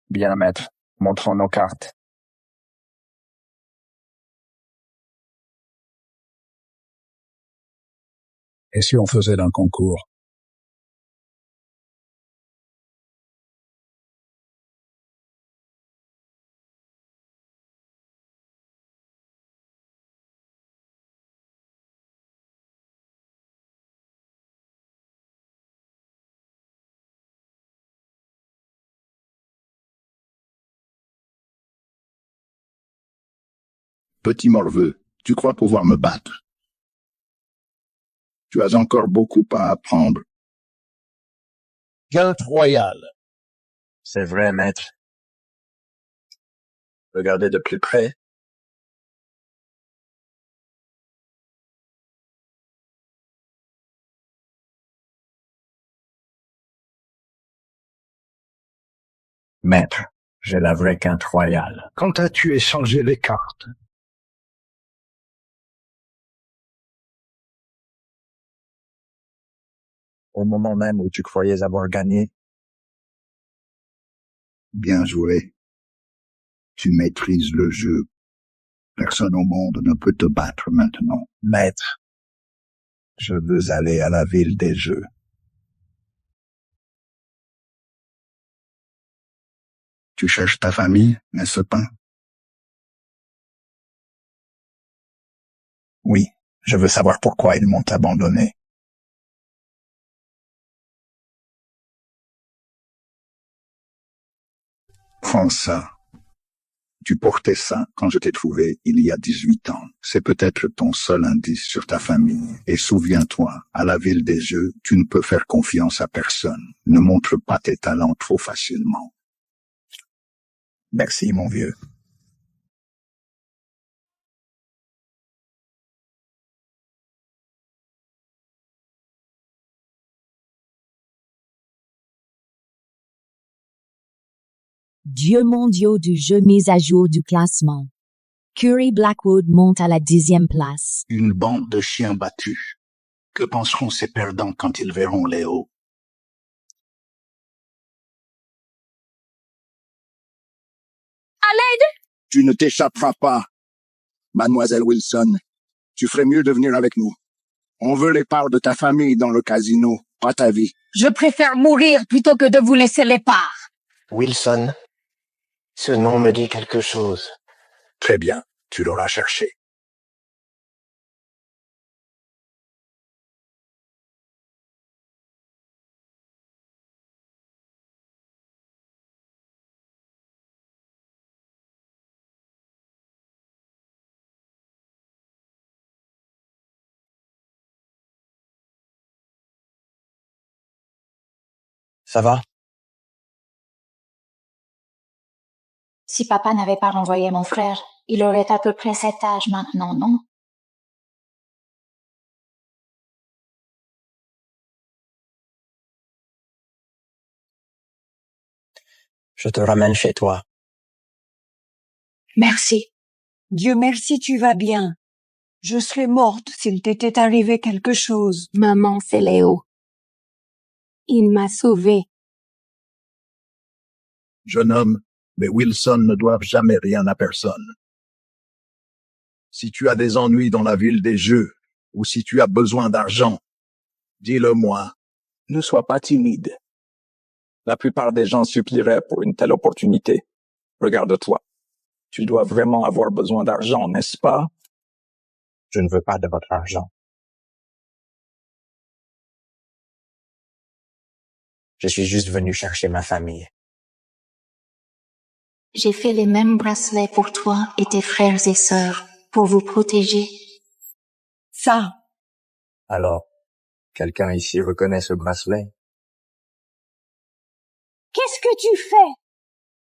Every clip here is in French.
Bien, maître. Montrons nos cartes. Et si on faisait un concours? Petit morveux, tu crois pouvoir me battre? Tu as encore beaucoup à apprendre. Quinte royale. C'est vrai, maître. Regardez de plus près. Maître, j'ai la vraie quinte royale. Quand as-tu échangé les cartes? Au moment même où tu croyais avoir gagné. Bien joué. Tu maîtrises le jeu. Personne au monde ne peut te battre maintenant. Maître, je veux aller à la ville des jeux. Tu cherches ta famille, n'est-ce pas? Oui, je veux savoir pourquoi ils m'ont abandonné. Prends ça. Tu portais ça quand je t'ai trouvé il y a 18 ans. C'est peut-être ton seul indice sur ta famille. Et souviens-toi, à la ville des jeux, tu ne peux faire confiance à personne. Ne montre pas tes talents trop facilement. Merci, mon vieux. Dieux mondiaux du jeu mis à jour du classement. Curry Blackwood monte à la 10e place. Une bande de chiens battus. Que penseront ces perdants quand ils verront Léo? À l'aide! Tu ne t'échapperas pas. Mademoiselle Wilson, tu ferais mieux de venir avec nous. On veut les parts de ta famille dans le casino, pas ta vie. Je préfère mourir plutôt que de vous laisser les parts. Wilson, ce nom me dit quelque chose. Très bien, tu l'auras cherché. Ça va? Si papa n'avait pas renvoyé mon frère, il aurait à peu près cet âge maintenant, non? Je te ramène chez toi. Merci. Dieu merci, tu vas bien. Je serais morte s'il t'était arrivé quelque chose. Maman, c'est Léo. Il m'a sauvée. Jeune homme, les Wilson ne doivent jamais rien à personne. Si tu as des ennuis dans la ville des jeux, ou si tu as besoin d'argent, dis-le-moi. Ne sois pas timide. La plupart des gens supplieraient pour une telle opportunité. Regarde-toi. Tu dois vraiment avoir besoin d'argent, n'est-ce pas? Je ne veux pas de votre argent. Je suis juste venu chercher ma famille. J'ai fait les mêmes bracelets pour toi et tes frères et sœurs, pour vous protéger. Ça, Alors, quelqu'un ici reconnaît ce bracelet? qu'est-ce que tu fais?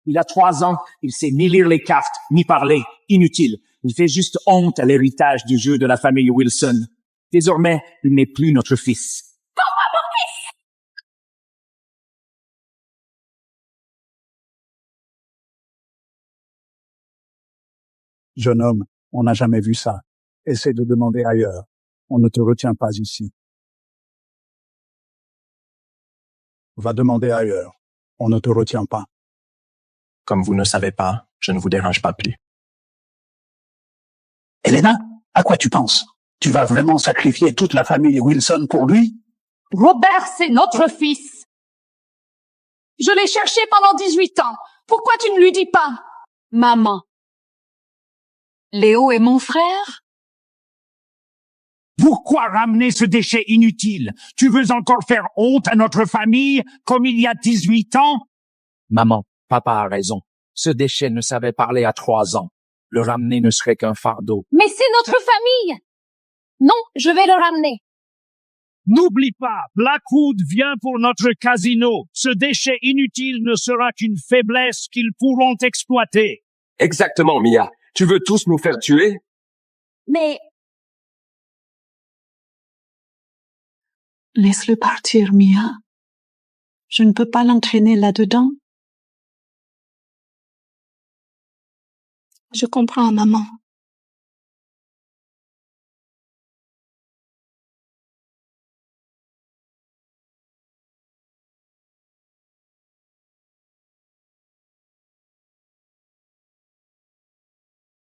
Il a 3 ans, il sait ni lire les cartes, ni parler. Inutile. Il fait juste honte à l'héritage du jeu de la famille Wilson. Désormais, il n'est plus notre fils. Jeune homme, on n'a jamais vu ça. Essaie de demander ailleurs. On ne te retient pas ici. Va demander ailleurs. On ne te retient pas. Comme vous ne savez pas, je ne vous dérange pas plus. Elena, à quoi tu penses? Tu vas vraiment sacrifier toute la famille Wilson pour lui? Robert, c'est notre fils. Je l'ai cherché pendant 18 ans. Pourquoi tu ne lui dis pas? Maman. Léo est mon frère? Pourquoi ramener ce déchet inutile? Tu veux encore faire honte à notre famille, comme il y a 18 ans? Maman, papa a raison. Ce déchet ne savait parler à 3 ans. Le ramener ne serait qu'un fardeau. Mais c'est notre famille. Non, je vais le ramener. N'oublie pas, Blackwood vient pour notre casino. Ce déchet inutile ne sera qu'une faiblesse qu'ils pourront exploiter. Exactement, Mia. Tu veux tous nous faire tuer? Mais Laisse-le partir, Mia. Je ne peux pas l'entraîner là-dedans. Je comprends, maman.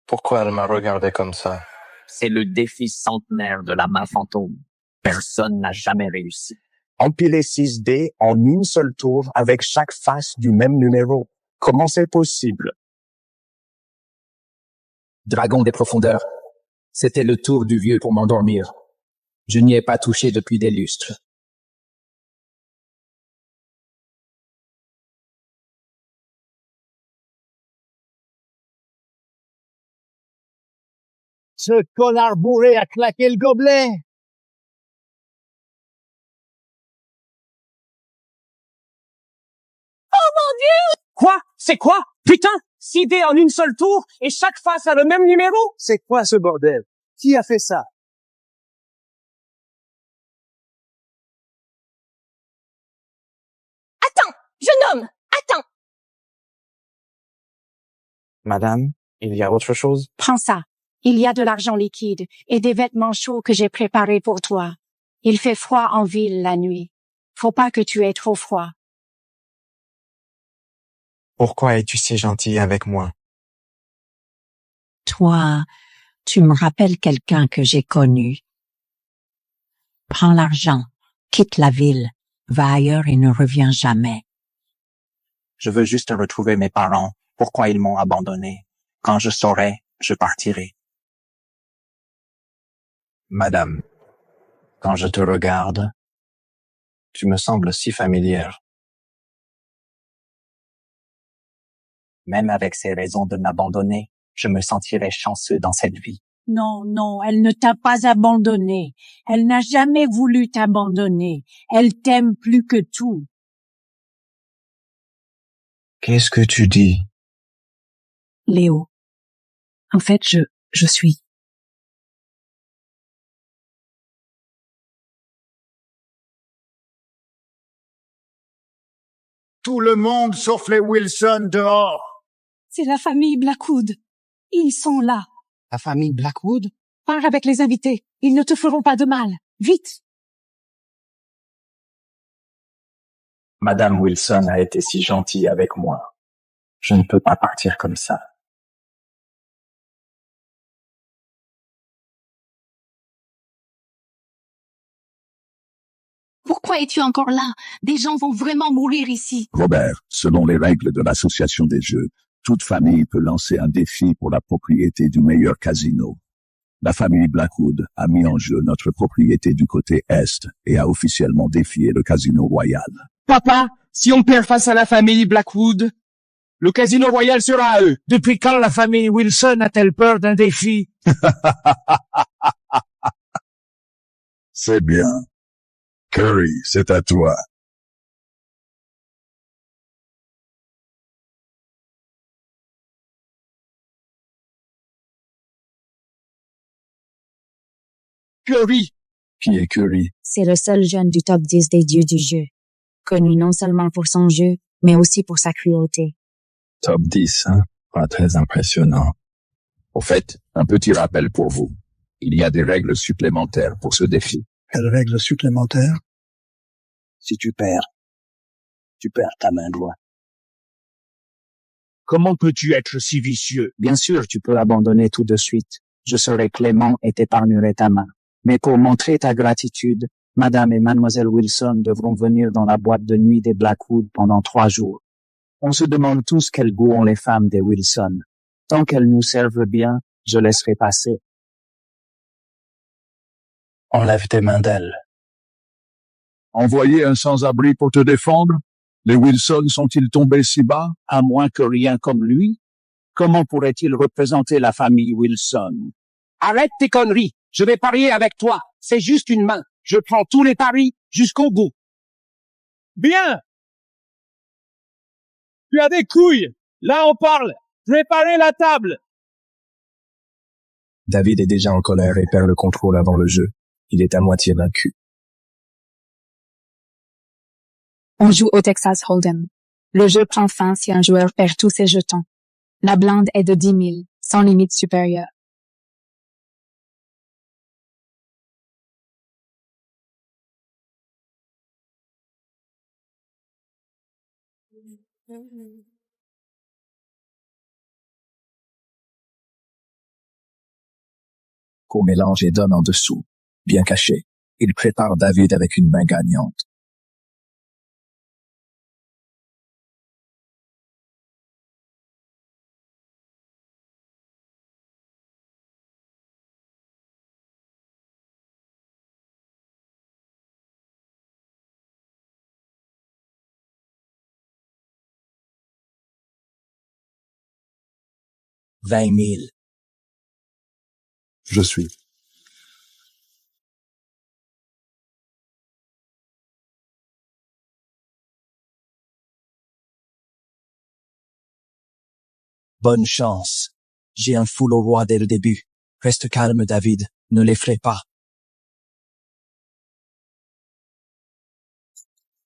Pourquoi elle m'a regardé comme ça? C'est le défi centenaire de la main fantôme. Personne n'a jamais réussi. Empiler 6 dés en une seule tour avec chaque face du même numéro. Comment c'est possible? Dragon des profondeurs. C'était le tour du vieux pour m'endormir. Je n'y ai pas touché depuis des lustres. Ce connard bourré a claqué le gobelet. oh mon Dieu! Quoi? C'est quoi? Putain! 6 dés en une seule tour et chaque face a le même numéro? C'est quoi ce bordel? Qui a fait ça? Attends, jeune homme, attends. Madame, il y a autre chose? Prends ça. Il y a de l'argent liquide et des vêtements chauds que j'ai préparés pour toi. Il fait froid en ville la nuit. Faut pas que tu aies trop froid. Pourquoi es-tu si gentil avec moi? Toi, tu me rappelles quelqu'un que j'ai connu. Prends l'argent, quitte la ville, va ailleurs et ne reviens jamais. Je veux juste retrouver mes parents. Pourquoi ils m'ont abandonné? Quand je saurai, je partirai. Madame, quand je te regarde, tu me sembles si familière. Même avec ces raisons de m'abandonner, je me sentirais chanceux dans cette vie. Non, non, elle ne t'a pas abandonné. Elle n'a jamais voulu t'abandonner. Elle t'aime plus que tout. Qu'est-ce que tu dis? Léo, en fait, je suis... Tout le monde sauf les Wilson dehors. C'est la famille Blackwood. Ils sont là. La famille Blackwood? Pars avec les invités. Ils ne te feront pas de mal. Vite! Madame Wilson a été si gentille avec moi. Je ne peux pas partir comme ça. Pourquoi es-tu encore là? Des gens vont vraiment mourir ici. Robert, selon les règles de l'association des jeux, toute famille peut lancer un défi pour la propriété du meilleur casino. La famille Blackwood a mis en jeu notre propriété du côté Est et a officiellement défié le Casino Royal. Papa, si on perd face à la famille Blackwood, le Casino Royal sera à eux. Depuis quand la famille Wilson a-t-elle peur d'un défi? C'est bien. Curry, c'est à toi. Curry. Qui est Curry? C'est le seul jeune du top 10 des dieux du jeu. Connu non seulement pour son jeu, mais aussi pour sa cruauté. Top 10, hein? Pas très impressionnant. Au fait, un petit rappel pour vous. Il y a des règles supplémentaires pour ce défi. Quelles règles supplémentaires? Si tu perds ta main droite. Comment peux-tu être si vicieux? Bien sûr, tu peux abandonner tout de suite. Je serai clément et t'épargnerai ta main. Mais pour montrer ta gratitude, Madame et Mademoiselle Wilson devront venir dans la boîte de nuit des Blackwood pendant 3 jours. On se demande tous quel goût ont les femmes des Wilson. Tant qu'elles nous servent bien, je laisserai passer. Enlève tes mains d'elle. Envoyer un sans-abri pour te défendre? Les Wilson sont-ils tombés si bas? À moins que rien comme lui. Comment pourrait-il représenter la famille Wilson? Arrête tes conneries. Je vais parier avec toi. C'est juste une main. Je prends tous les paris jusqu'au bout. Bien. Tu as des couilles. Là, on parle. Préparez la table. David est déjà en colère et perd le contrôle avant le jeu. Il est à moitié vaincu. On joue au Texas Hold'em. Le jeu prend fin si un joueur perd tous ses jetons. La blinde est de 10 000, sans limite supérieure. Qu'au mélange et donne en dessous, bien caché, il prépare David avec une main gagnante. $20 000. Je suis. Bonne chance. J'ai un full au roi dès le début. Reste calme, David. Ne l'effraie pas.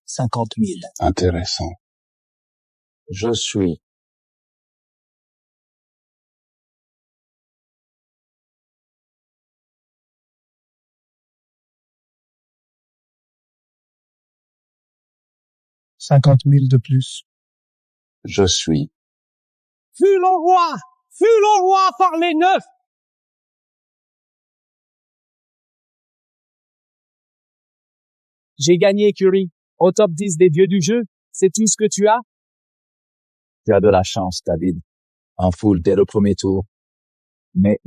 50 000. Intéressant. Je suis. $50 000 de plus. Je suis. Fût le roi par les 9. J'ai gagné, Curie. Au top 10 des dieux du jeu. C'est tout ce que tu as? Tu as de la chance, David. En full dès le premier tour. Mais,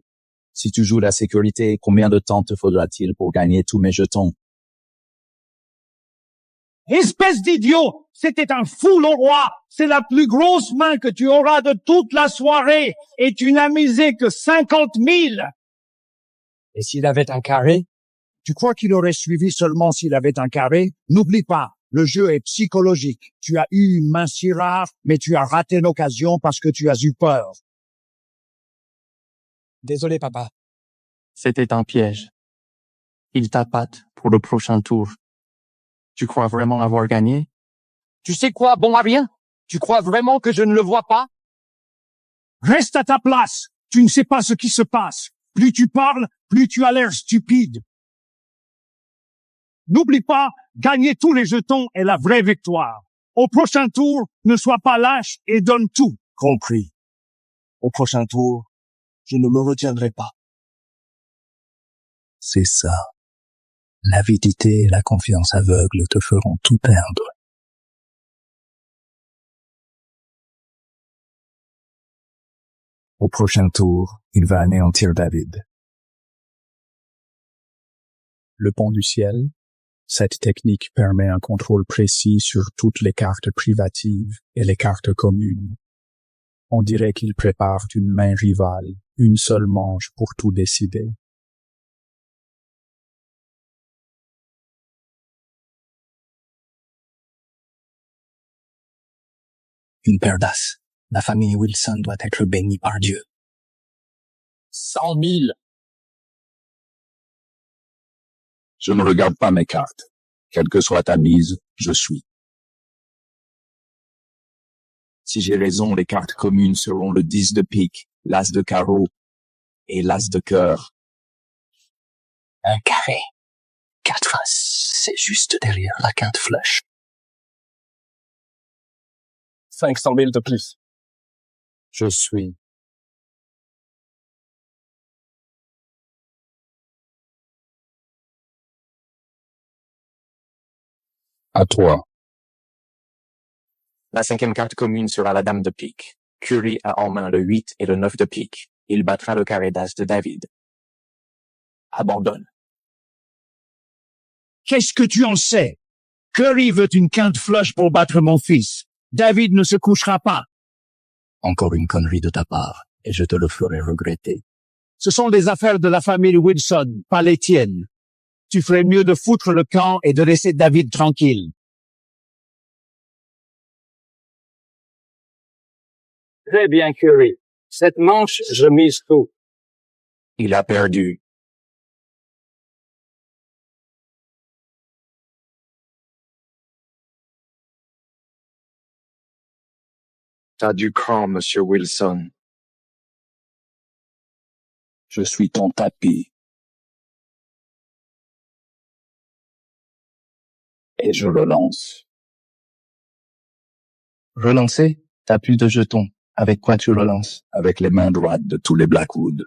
si tu joues la sécurité, combien de temps te faudra-t-il pour gagner tous mes jetons? Espèce d'idiot! C'était un full au roi! C'est la plus grosse main que tu auras de toute la soirée! Et tu n'as misé que 50 000! Et s'il avait un carré? Tu crois qu'il aurait suivi seulement s'il avait un carré? N'oublie pas, le jeu est psychologique. Tu as eu une main si rare, mais tu as raté l'occasion parce que tu as eu peur. Désolé, papa. C'était un piège. Il t'appâte pour le prochain tour. Tu crois vraiment avoir gagné? Tu sais quoi, bon à rien? Tu crois vraiment que je ne le vois pas? Reste à ta place! Tu ne sais pas ce qui se passe. Plus tu parles, plus tu as l'air stupide. N'oublie pas, gagner tous les jetons est la vraie victoire. Au prochain tour, ne sois pas lâche et donne tout. Compris. Au prochain tour, je ne me retiendrai pas. C'est ça. L'avidité et la confiance aveugle te feront tout perdre. Au prochain tour, il va anéantir David. Le pont du ciel. Cette technique permet un contrôle précis sur toutes les cartes privatives et les cartes communes. On dirait qu'il prépare une main rivale, une seule manche pour tout décider. Une paire d'as. La famille Wilson doit être bénie par Dieu. 100 000. Je ne regarde pas mes cartes. Quelle que soit ta mise, je suis. Si j'ai raison, les cartes communes seront le 10 de pique, l'as de carreau et l'as de cœur. Un carré. 4 as, c'est juste derrière la quinte flush. 500 000 de plus. Je suis. À toi. La cinquième carte commune sera la dame de pique. Curie a en main le 8 et le 9 de pique. Il battra le carré d'as de David. Abandonne. Qu'est-ce que tu en sais? Curry veut une quinte flush pour battre mon fils. David ne se couchera pas. Encore une connerie de ta part, et je te le ferai regretter. Ce sont des affaires de la famille Wilson, pas les tiennes. Tu ferais mieux de foutre le camp et de laisser David tranquille. Très bien, Curry. Cette manche, je mise tout. Il a perdu. T'as du cran, monsieur Wilson. Je suis ton tapis. Et je relance. Relancer? T'as plus de jetons. Avec quoi tu relances? Avec les mains droites de tous les Blackwood.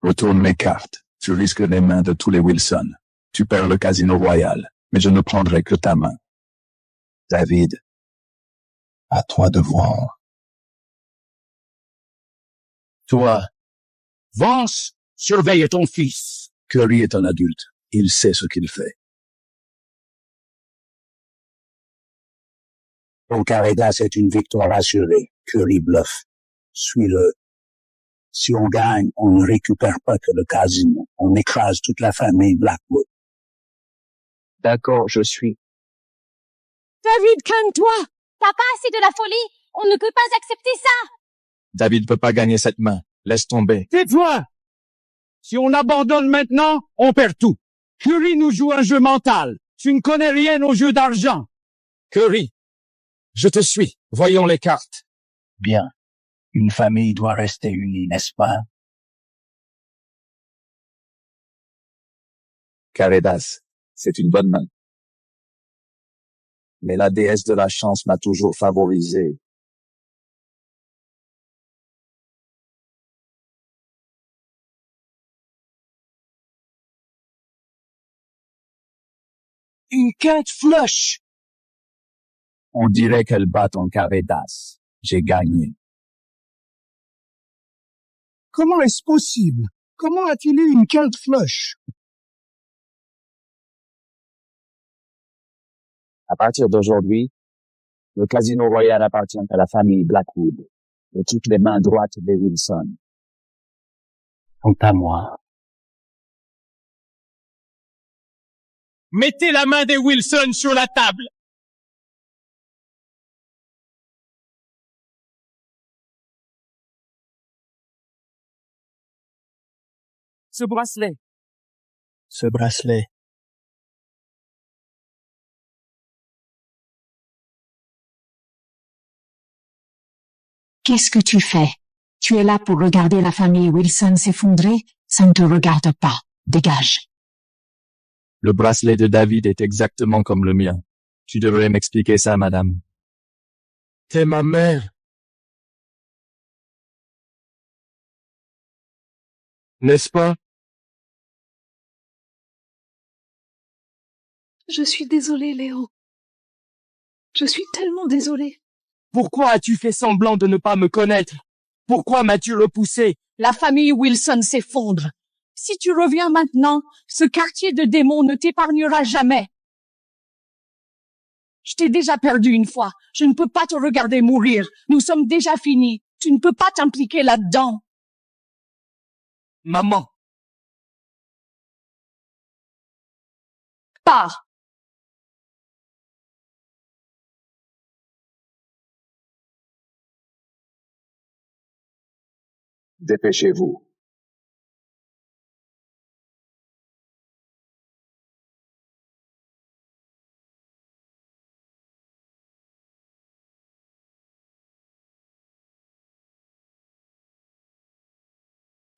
Retourne mes cartes. Tu risques les mains de tous les Wilson. Tu perds le Casino Royal, mais je ne prendrai que ta main. David, à toi de voir. Toi, Vance, surveille ton fils. Curry est un adulte. Il sait ce qu'il fait. Ton carré d'as est une victoire assurée. Curry bluffe. Suis-le. Si on gagne, on ne récupère pas que le casino. On écrase toute la famille Blackwood. D'accord, je suis. David, calme-toi. Papa, c'est de la folie. On ne peut pas accepter ça. David peut pas gagner cette main. Laisse tomber. Tais-toi! Si on abandonne maintenant, on perd tout. Curry nous joue un jeu mental. Tu ne connais rien au jeu d'argent. Curry, je te suis. Voyons les cartes. Bien. Une famille doit rester unie, n'est-ce pas? Carré d'as, c'est une bonne main. Mais la déesse de la chance m'a toujours favorisé. Une quinte flush. On dirait qu'elle bat en carré d'as. J'ai gagné. Comment est-ce possible? Comment a-t-il eu une quinte flush? À partir d'aujourd'hui, le Casino Royal appartient à la famille Blackwood et toutes les mains droites des Wilson sont à moi. Mettez la main des Wilson sur la table. Ce bracelet. Ce bracelet. Qu'est-ce que tu fais? Tu es là pour regarder la famille Wilson s'effondrer? Ça ne te regarde pas. Dégage. Le bracelet de David est exactement comme le mien. Tu devrais m'expliquer ça, madame. T'es ma mère. N'est-ce pas? Je suis désolée, Léo. Je suis tellement désolée. Pourquoi as-tu fait semblant de ne pas me connaître? Pourquoi m'as-tu repoussé? La famille Wilson s'effondre. Si tu reviens maintenant, ce quartier de démons ne t'épargnera jamais. Je t'ai déjà perdu une fois. Je ne peux pas te regarder mourir. Nous sommes déjà finis. Tu ne peux pas t'impliquer là-dedans. Maman. Pars. Dépêchez-vous.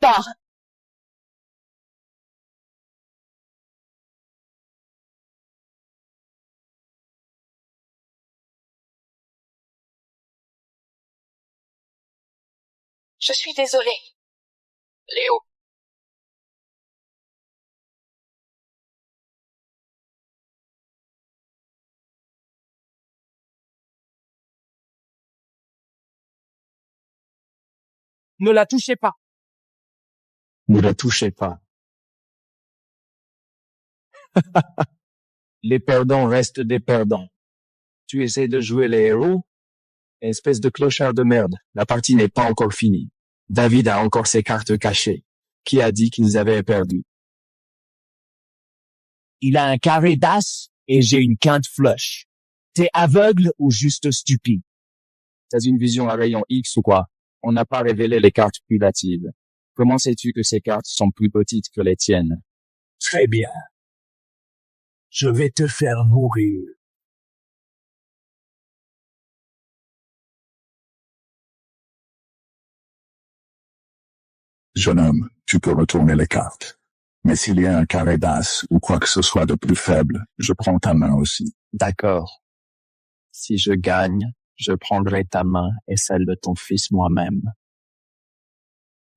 Pars. Je suis désolée. Léo. Ne la touchez pas. Ne la touchez pas. Les perdants restent des perdants. Tu essaies de jouer les héros? Espèce de clochard de merde, la partie n'est pas encore finie. David a encore ses cartes cachées. Qui a dit qu'ils avaient perdu? Il a un carré d'as et j'ai une quinte flush. T'es aveugle ou juste stupide? T'as une vision à rayon X ou quoi? On n'a pas révélé les cartes privatives. Comment sais-tu que ces cartes sont plus petites que les tiennes? Très bien. Je vais te faire mourir. Jeune homme, tu peux retourner les cartes. Mais s'il y a un carré d'as ou quoi que ce soit de plus faible, je prends ta main aussi. D'accord. Si je gagne, je prendrai ta main et celle de ton fils moi-même.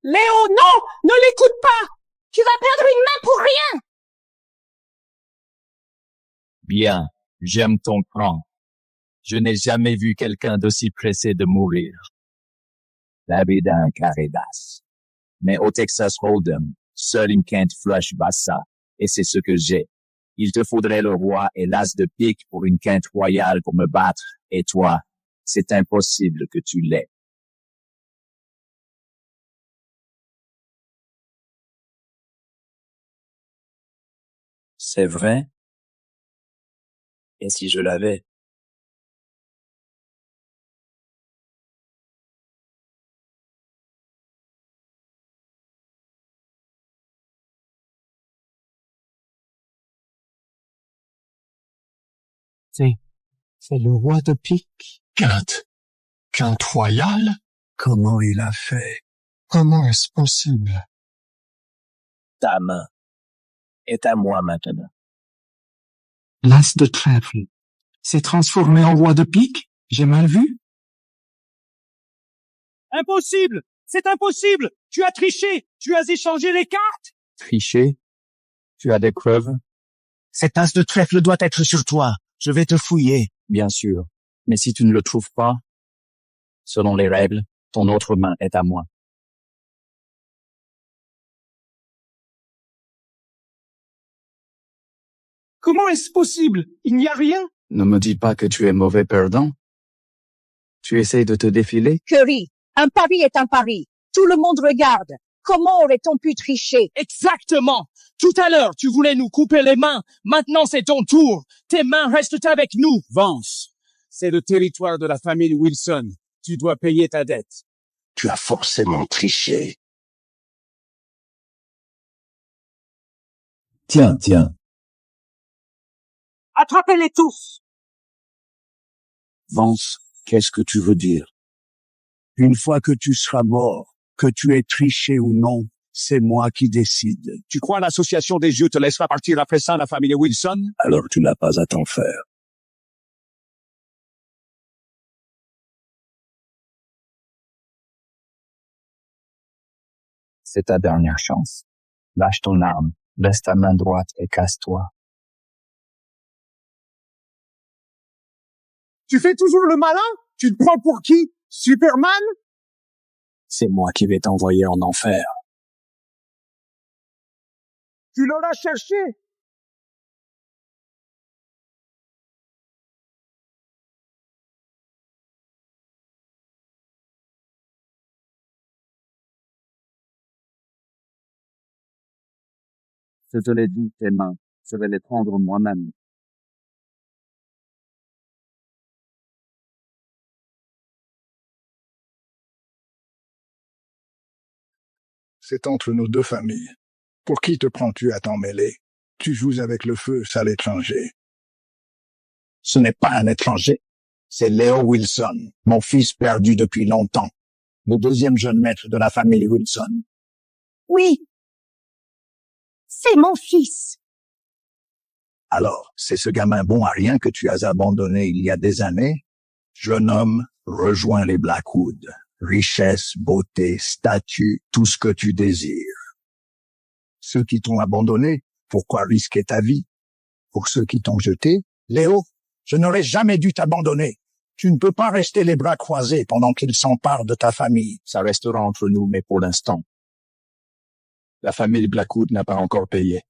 Léo, non! Ne l'écoute pas! Tu vas perdre une main pour rien! Bien, j'aime ton plan. Je n'ai jamais vu quelqu'un d'aussi pressé de mourir. David a un carré d'as. Mais au Texas Hold'em, seule une quinte flush bat ça, et c'est ce que j'ai. Il te faudrait le roi et l'as de pique pour une quinte royale pour me battre, et toi, c'est impossible que tu l'aies. C'est vrai? Et si je l'avais? C'est le roi de pique. Quinte royale? Comment il a fait? Comment est-ce possible? Ta main est à moi maintenant. L'as de trèfle s'est transformé en roi de pique? J'ai mal vu? Impossible! C'est impossible! Tu as triché! Tu as échangé les cartes! Tricher? Tu as des preuves? Cet as de trèfle doit être sur toi. Je vais te fouiller. Bien sûr. Mais si tu ne le trouves pas, selon les règles, ton autre main est à moi. Comment est-ce possible? Il n'y a rien? Ne me dis pas que tu es mauvais perdant. Tu essayes de te défiler? Curry, un pari est un pari. Tout le monde regarde. Comment aurait-on pu tricher? Exactement! Tout à l'heure, tu voulais nous couper les mains. Maintenant, c'est ton tour. Tes mains restent avec nous. Vance, c'est le territoire de la famille Wilson. Tu dois payer ta dette. Tu as forcément triché. Tiens. Attrapez-les tous! Vance, qu'est-ce que tu veux dire? Une fois que tu seras mort, que tu aies triché ou non, c'est moi qui décide. Tu crois l'association des yeux te laissera partir après ça, la famille Wilson? Alors tu n'as pas à t'en faire. C'est ta dernière chance. Lâche ton arme, laisse ta main droite et casse-toi. Tu fais toujours le malin? Tu te prends pour qui? Superman? C'est moi qui vais t'envoyer en enfer. Tu l'auras cherché? Je te l'ai dit, tes mains, je vais les prendre moi-même. C'est entre nos deux familles. Pour qui te prends-tu à t'en mêler? Tu joues avec le feu, sale étranger. Ce n'est pas un étranger. C'est Léo Wilson, mon fils perdu depuis longtemps. Le deuxième jeune maître de la famille Wilson. Oui. C'est mon fils. Alors, c'est ce gamin bon à rien que tu as abandonné il y a des années? Jeune homme, rejoins les Blackwood. Richesse, beauté, statut, tout ce que tu désires. Ceux qui t'ont abandonné, pourquoi risquer ta vie? Pour ceux qui t'ont jeté, Léo, je n'aurais jamais dû t'abandonner. Tu ne peux pas rester les bras croisés pendant qu'ils s'emparent de ta famille. Ça restera entre nous, mais pour l'instant. La famille Blackwood n'a pas encore payé.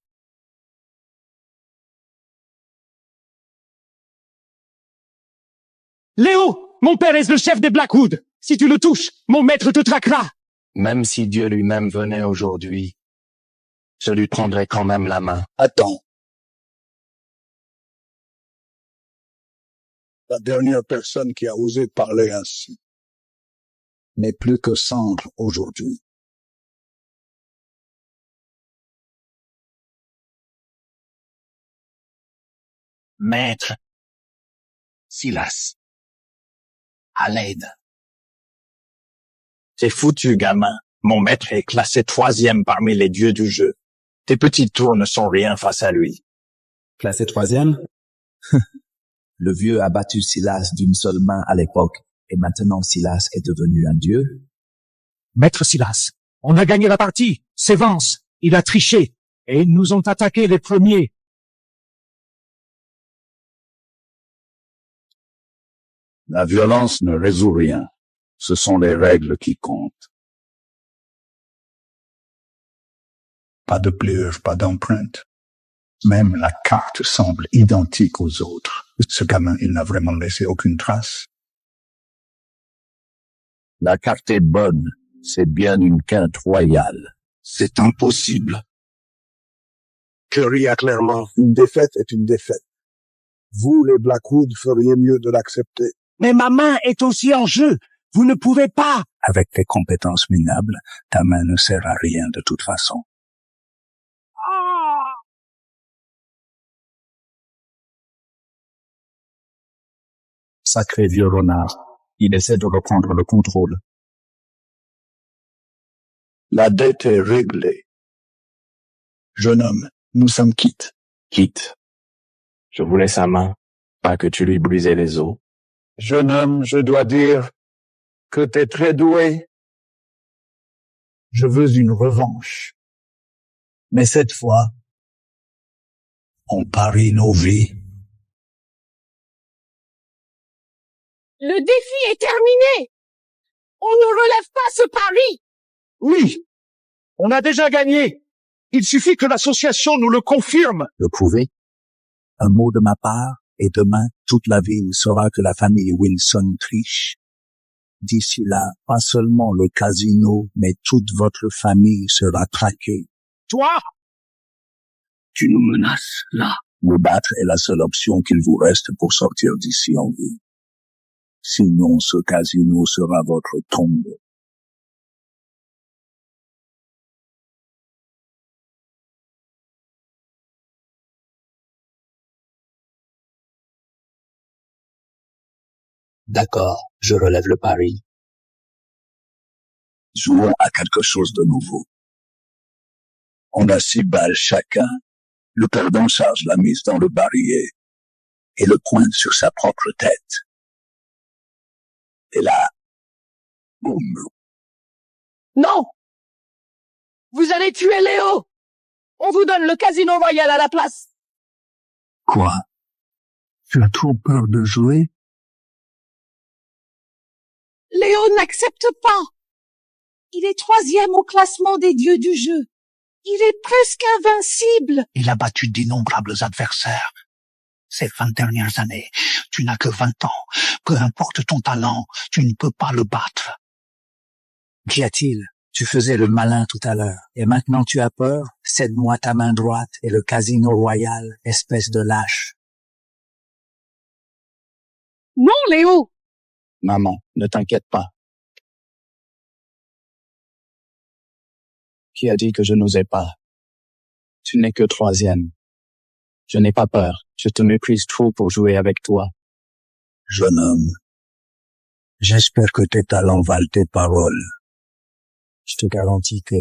Léo, mon père est le chef des Blackwood. Si tu le touches, mon maître te traquera. Même si Dieu lui-même venait aujourd'hui, je lui prendrai quand même la main. Attends. La dernière personne qui a osé parler ainsi n'est plus que cendre aujourd'hui. Maître Silas, à l'aide. C'est foutu, gamin. Mon maître est classé 3e parmi les dieux du jeu. Tes petites tours ne sont rien face à lui. Classé 3e? Le vieux a battu Silas d'une seule main à l'époque, et maintenant Silas est devenu un dieu? Maître Silas, on a gagné la partie. C'est Vance. Il a triché. Et ils nous ont attaqués les premiers. La violence ne résout rien. Ce sont les règles qui comptent. Pas de plure, pas d'empreinte. Même la carte semble identique aux autres. Ce gamin, il n'a vraiment laissé aucune trace. La carte est bonne. C'est bien une quinte royale. C'est impossible. Curry a clairement, une défaite est une défaite. Vous, les Blackwood, feriez mieux de l'accepter. Mais ma main est aussi en jeu. Vous ne pouvez pas. Avec tes compétences minables, ta main ne sert à rien de toute façon. Sacré vieux renard. Il essaie de reprendre le contrôle. La dette est réglée. Jeune homme, nous sommes quittes. Quitte. Je voulais sa main, pas que tu lui brisais les os. Jeune homme, je dois dire que t'es très doué. Je veux une revanche. Mais cette fois, on parie nos vies. Le défi est terminé. On ne relève pas ce pari. Oui, on a déjà gagné. Il suffit que l'association nous le confirme. Le prouver? Un mot de ma part, et demain, toute la ville saura que la famille Wilson triche. D'ici là, pas seulement le casino, mais toute votre famille sera traquée. Toi? Tu nous menaces, là. Me battre est la seule option qu'il vous reste pour sortir d'ici en vie. Sinon, ce casino sera votre tombe. D'accord, je relève le pari. Jouons à quelque chose de nouveau. On a 6 balles chacun. Le perdant charge la mise dans le barillet et le pointe sur sa propre tête. Et là, boum. Non. Vous allez tuer Léo. On vous donne le casino royal à la place. Quoi? Tu as trop peur de jouer? Léo n'accepte pas. Il est 3e au classement des dieux du jeu. Il est presque invincible. Il a battu d'innombrables adversaires. Ces 20 dernières années, tu n'as que 20 ans. Peu importe ton talent, tu ne peux pas le battre. Qu'y a-t-il? Tu faisais le malin tout à l'heure. Et maintenant tu as peur? Cède-moi ta main droite et le casino royal, espèce de lâche. Non, Léo. Maman, ne t'inquiète pas. Qui a dit que je n'osais pas? Tu n'es que 3e. Je n'ai pas peur. Je te méprise trop pour jouer avec toi. Jeune homme, j'espère que tes talents valent tes paroles. Je te garantis que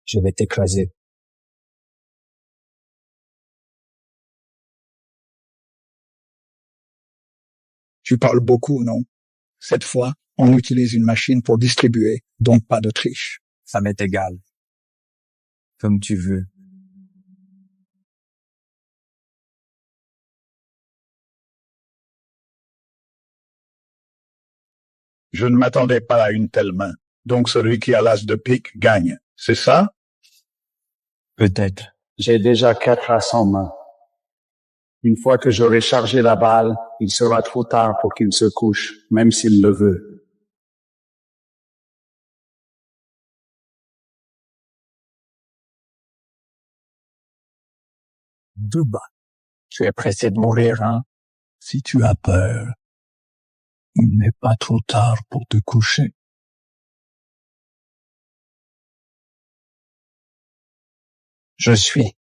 je vais t'écraser. Tu parles beaucoup, non? Cette fois, On utilise une machine pour distribuer, donc pas de triche. Ça m'est égal. Comme tu veux. Je ne m'attendais pas à une telle main. Donc celui qui a l'as de pique gagne. C'est ça? Peut-être. J'ai déjà 4 as en main. Une fois que j'aurai chargé la balle, il sera trop tard pour qu'il se couche, même s'il le veut. Deux balles. Tu es pressé de mourir, hein? Si tu as peur, il n'est pas trop tard pour te coucher. Je suis.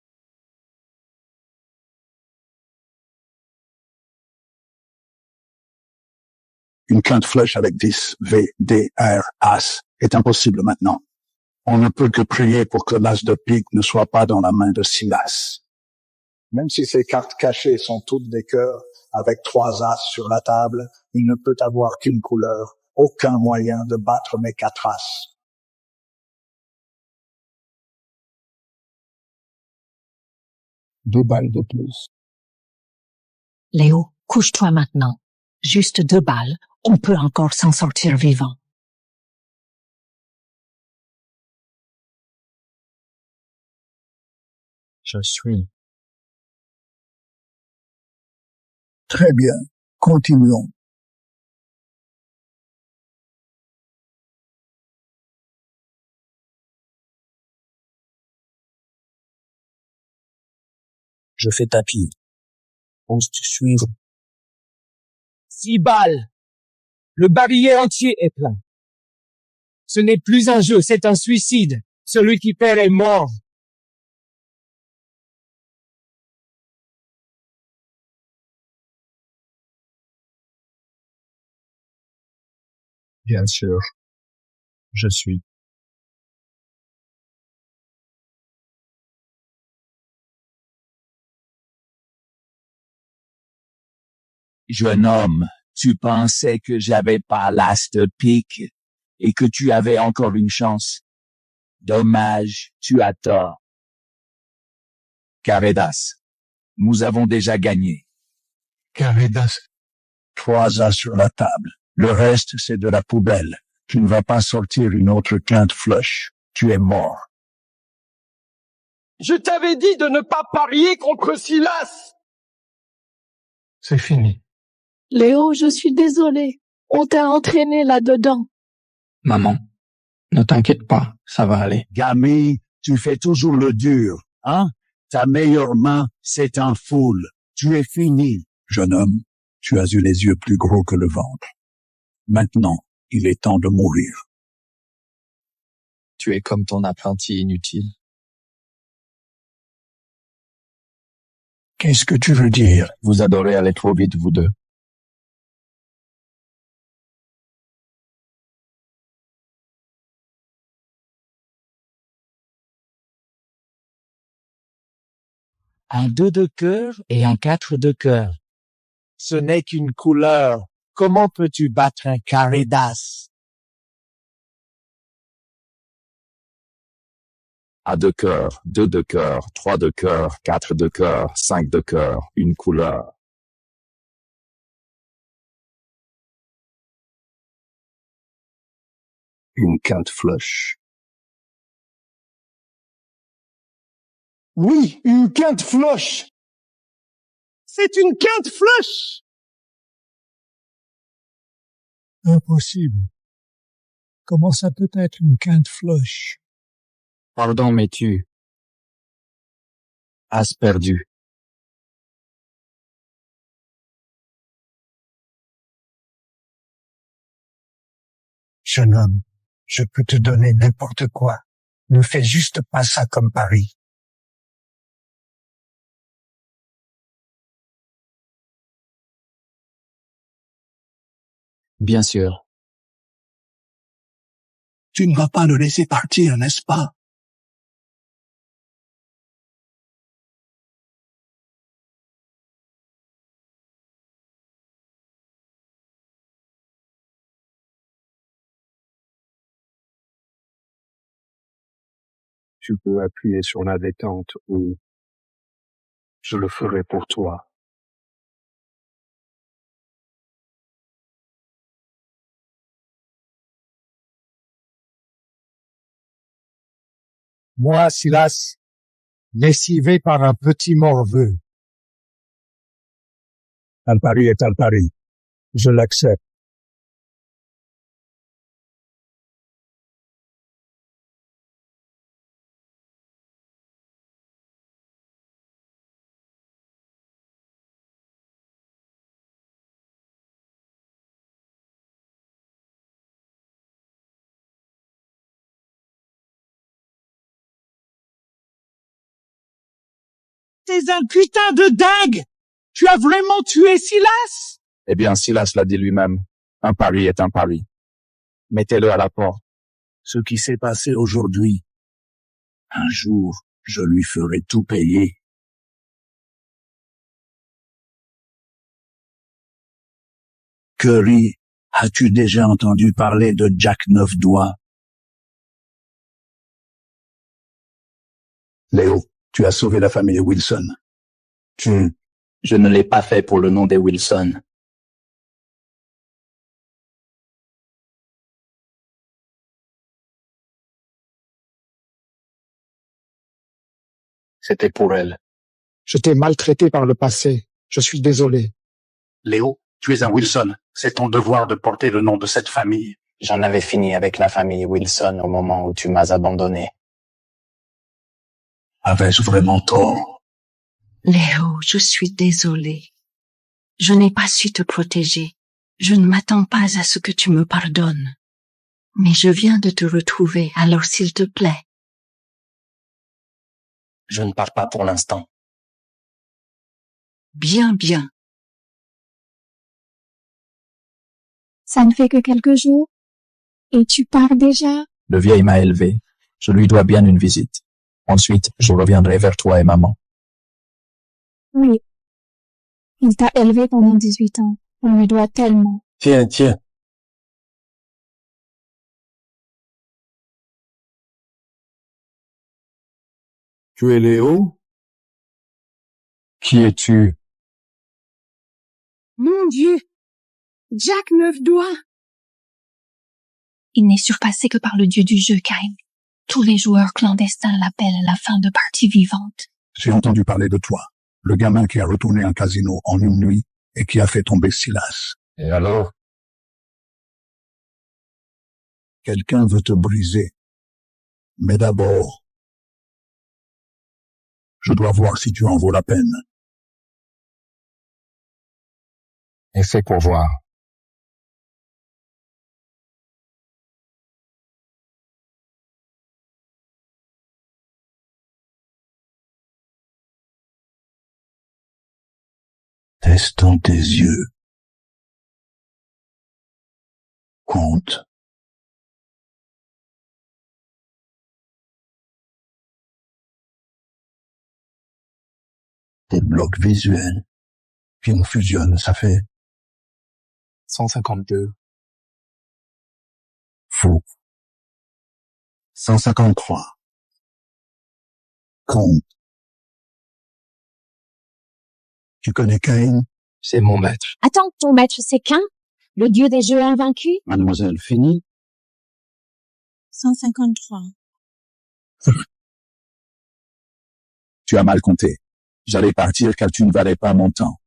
Une quinte flush avec 10, V, D, R, As est impossible maintenant. On ne peut que prier pour que l'as de pique ne soit pas dans la main de Silas. Même si ces cartes cachées sont toutes des cœurs, avec 3 as sur la table, il ne peut avoir qu'une couleur, aucun moyen de battre mes 4 as. Deux balles de plus. Léo, couche-toi maintenant. Juste 2 balles, on peut encore s'en sortir vivant. Je suis. Très bien, continuons. Je fais tapis. Oses-tu suivre? 6 balles. Le barillet entier est plein. Ce n'est plus un jeu, c'est un suicide. Celui qui perd est mort. Bien sûr. Je suis. Jeune homme, tu pensais que j'avais pas l'as de pique et que tu avais encore une chance. Dommage, tu as tort. Carré d'as. Nous avons déjà gagné. Carré d'as. 3 as sur la table. Le reste, c'est de la poubelle. Tu ne vas pas sortir une autre quinte flush. Tu es mort. Je t'avais dit de ne pas parier contre Silas. C'est fini. Léo, je suis désolée. On t'a entraîné là-dedans. Maman, ne t'inquiète pas, ça va aller. Gamy, tu fais toujours le dur, hein? Ta meilleure main, c'est un foule. Tu es fini. Jeune homme, tu as eu les yeux plus gros que le ventre. Maintenant, il est temps de mourir. Tu es comme ton apprenti inutile. Qu'est-ce que tu veux dire? Vous adorez aller trop vite, vous deux. Un 2 de cœur et un 4 de cœur. Ce n'est qu'une couleur. Comment peux-tu battre un carré d'as? A de cœur, 2 de cœur, 3 de cœur, 4 de cœur, 5 de cœur, une couleur. Une quinte flush. Oui, une quinte flush. C'est une quinte flush. Impossible. Comment ça peut être une quinte flush? Pardon, mais tu as perdu. Jeune homme, je peux te donner n'importe quoi. Ne fais juste pas ça comme pari. Bien sûr. Tu ne vas pas le laisser partir, n'est-ce pas? Tu peux appuyer sur la détente ou je le ferai pour toi. Moi, Silas, lessivé par un petit morveux. Un pari est un pari. Je l'accepte. T'es un putain de dingue! Tu as vraiment tué Silas? Eh bien, Silas l'a dit lui-même. Un pari est un pari. Mettez-le à la porte. Ce qui s'est passé aujourd'hui, un jour, je lui ferai tout payer. Curry, as-tu déjà entendu parler de Jack Neufdoigt? Léo, tu as sauvé la famille Wilson. Je ne l'ai pas fait pour le nom des Wilson. C'était pour elle. Je t'ai maltraité par le passé. Je suis désolé. Léo, tu es un Wilson. C'est ton devoir de porter le nom de cette famille. J'en avais fini avec la famille Wilson au moment où tu m'as abandonné. Avais-je vraiment tort? Léo, je suis désolée. Je n'ai pas su te protéger. Je ne m'attends pas à ce que tu me pardonnes. Mais je viens de te retrouver, alors s'il te plaît. Je ne pars pas pour l'instant. Bien, bien. Ça ne fait que quelques jours. Et tu pars déjà? Le vieil m'a élevé. Je lui dois bien une visite. Ensuite, je reviendrai vers toi et maman. Oui. Il t'a élevé pendant 18 ans. On lui doit tellement. Tiens. Tu es Léo? Qui es-tu? Mon Dieu! Jack Neufdoigt! Il n'est surpassé que par le dieu du jeu, Cain. Tous les joueurs clandestins l'appellent la fin de partie vivante. J'ai entendu parler de toi. Le gamin qui a retourné un casino en une nuit et qui a fait tomber Silas. Et alors? Quelqu'un veut te briser. Mais d'abord, je dois voir si tu en vaux la peine. Et c'est pour voir. Testons tes yeux. Compte. Des blocs visuels. Puis on fusionne, ça fait 152. faux. 153. Compte. Tu connais Cain? C'est mon maître. Attends, ton maître c'est Cain? Le dieu des jeux invaincus? Mademoiselle, fini? 153. Tu as mal compté. J'allais partir car tu ne valais pas mon temps.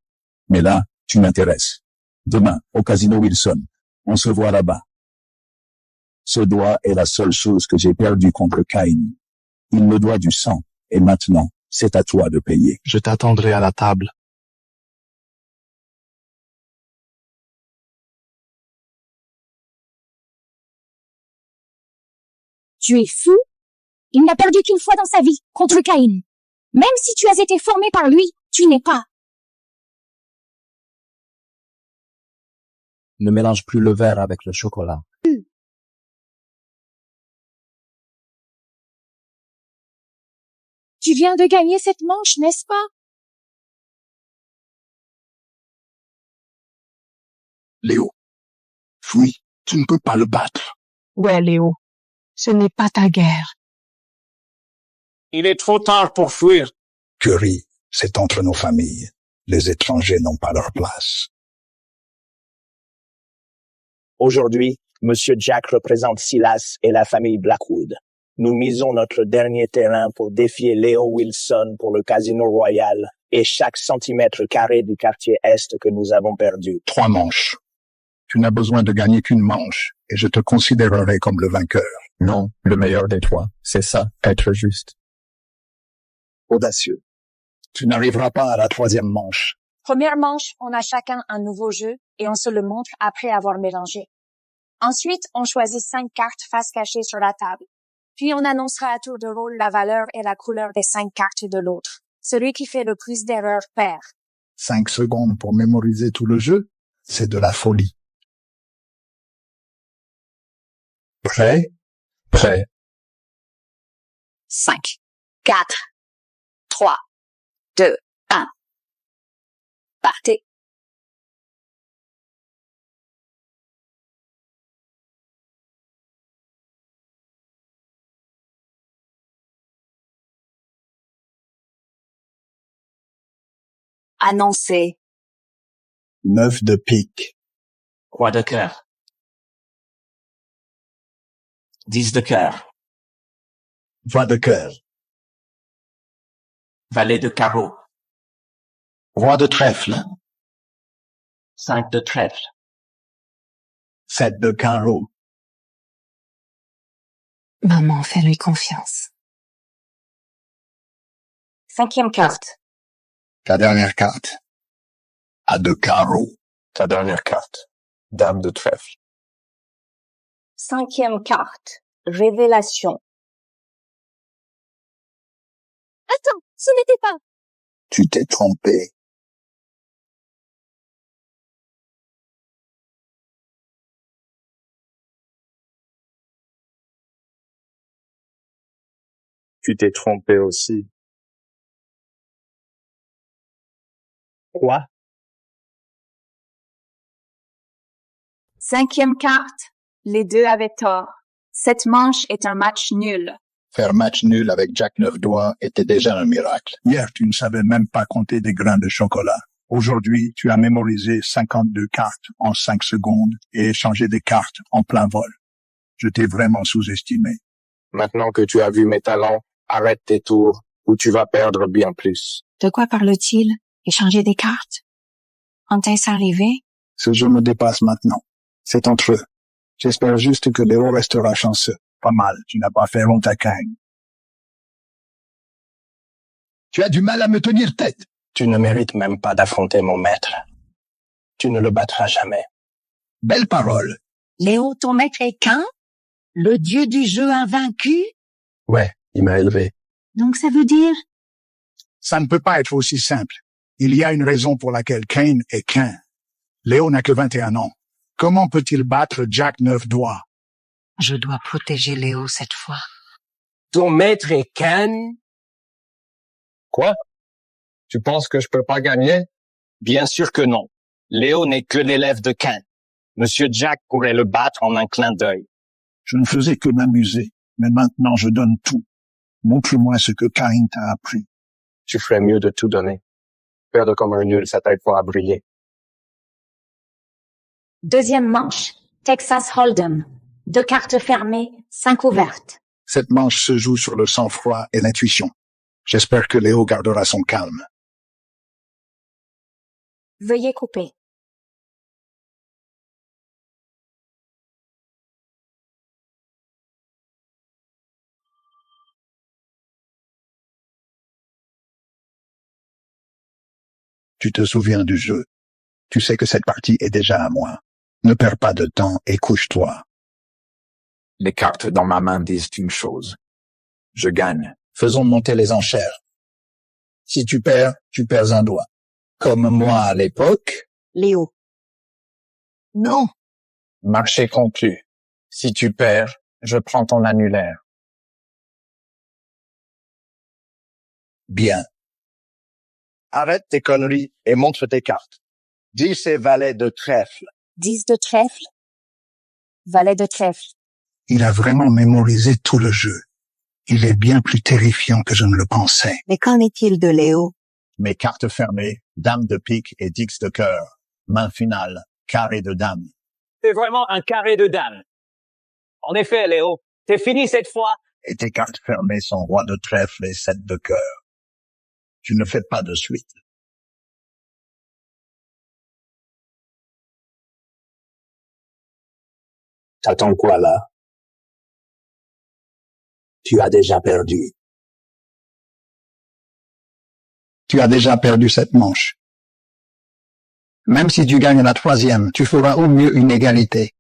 Mais là, tu m'intéresses. Demain, au casino Wilson, on se voit là-bas. Ce doigt est la seule chose que j'ai perdue contre Cain. Il me doit du sang. Et maintenant, c'est à toi de payer. Je t'attendrai à la table. Tu es fou? Il n'a perdu qu'une fois dans sa vie, contre Cain. Même si tu as été formé par lui, tu n'es pas. Ne mélange plus le verre avec le chocolat. Tu viens de gagner cette manche, n'est-ce pas? Léo, fuis, tu ne peux pas le battre. Ouais, Léo. Ce n'est pas ta guerre. Il est trop tard pour fuir. Curie, c'est entre nos familles. Les étrangers n'ont pas leur place. Aujourd'hui, Monsieur Jack représente Silas et la famille Blackwood. Nous misons notre dernier terrain pour défier Léo Wilson pour le Casino Royal et chaque centimètre carré du quartier Est que nous avons perdu. 3 manches. Tu n'as besoin de gagner qu'une manche, et je te considérerai comme le vainqueur. Non, le meilleur des 3. C'est ça, être juste. Audacieux. Tu n'arriveras pas à la 3e manche. Première manche, on a chacun un nouveau jeu et on se le montre après avoir mélangé. Ensuite, on choisit 5 cartes face cachée sur la table. Puis on annoncera à tour de rôle la valeur et la couleur des 5 cartes de l'autre. Celui qui fait le plus d'erreurs perd. 5 secondes pour mémoriser tout le jeu, c'est de la folie. Prêt? Prêt. 5, 4, 3, 2, 1. Partez. Annoncez. 9 de pique. Roi de cœur. 10 de cœur. Roi de cœur. Valet de carreau. Roi de trèfle. 5 de trèfle. 7 de carreau. Maman, fais-lui confiance. 5e carte. Ta dernière carte. A de carreau. Ta dernière carte. Dame de trèfle. 5e carte. Révélation. Attends, ce n'était pas. Tu t'es trompé. Tu t'es trompé aussi. Quoi? 5e carte. Les deux avaient tort. Cette manche est un match nul. Faire match nul avec Jack Neufdoigt était déjà un miracle. Hier, tu ne savais même pas compter des grains de chocolat. Aujourd'hui, tu as mémorisé 52 cartes en 5 secondes et échangé des cartes en plein vol. Je t'ai vraiment sous-estimé. Maintenant que tu as vu mes talents, arrête tes tours ou tu vas perdre bien plus. De quoi parle-t-il? Échanger des cartes? Quand est-ce arrivé? Ce jeu me dépasse maintenant. C'est entre eux. J'espère juste que Léo restera chanceux. Pas mal, tu n'as pas fait honte à Kang. Tu as du mal à me tenir tête. Tu ne mérites même pas d'affronter mon maître. Tu ne le battras jamais. Belle parole. Léo, ton maître est Cain? Le dieu du jeu invaincu? Ouais, il m'a élevé. Donc ça veut dire? Ça ne peut pas être aussi simple. Il y a une raison pour laquelle Kane est Cain. Léo n'a que 21 ans. Comment peut-il battre Jack Neufdoigt? Je dois protéger Léo cette fois. Ton maître est Cain? Quoi? Tu penses que je peux pas gagner? Bien sûr que non. Léo n'est que l'élève de Cain. Monsieur Jack pourrait le battre en un clin d'œil. Je ne faisais que m'amuser, mais maintenant je donne tout. Montre-moi ce que Cain t'a appris. Tu ferais mieux de tout donner. Perdre comme un nul, ça t'aide pas à briller. 2e manche. Texas Hold'em. 2 cartes fermées, 5 ouvertes. Cette manche se joue sur le sang-froid et l'intuition. J'espère que Léo gardera son calme. Veuillez couper. Tu te souviens du jeu. Tu sais que cette partie est déjà à moi. Ne perds pas de temps et couche-toi. Les cartes dans ma main disent une chose. Je gagne. Faisons monter les enchères. Si tu perds un doigt. Comme moi à l'époque. Léo. Non. Marché conclu. Si tu perds, je prends ton annulaire. Bien. Arrête tes conneries et montre tes cartes. 10 et valet de trèfle. 10 de trèfle. Valet de trèfle. Il a vraiment mémorisé tout le jeu. Il est bien plus terrifiant que je ne le pensais. Mais qu'en est-il de Léo? Mes cartes fermées, dame de pique et dix de cœur. Main finale, carré de dame. C'est vraiment un carré de dame. En effet, Léo, c'est fini cette fois. Et tes cartes fermées sont roi de trèfle et sept de cœur. Tu ne fais pas de suite. T'attends quoi là? Tu as déjà perdu. Tu as déjà perdu cette manche. Même si tu gagnes la troisième, tu feras au mieux une égalité.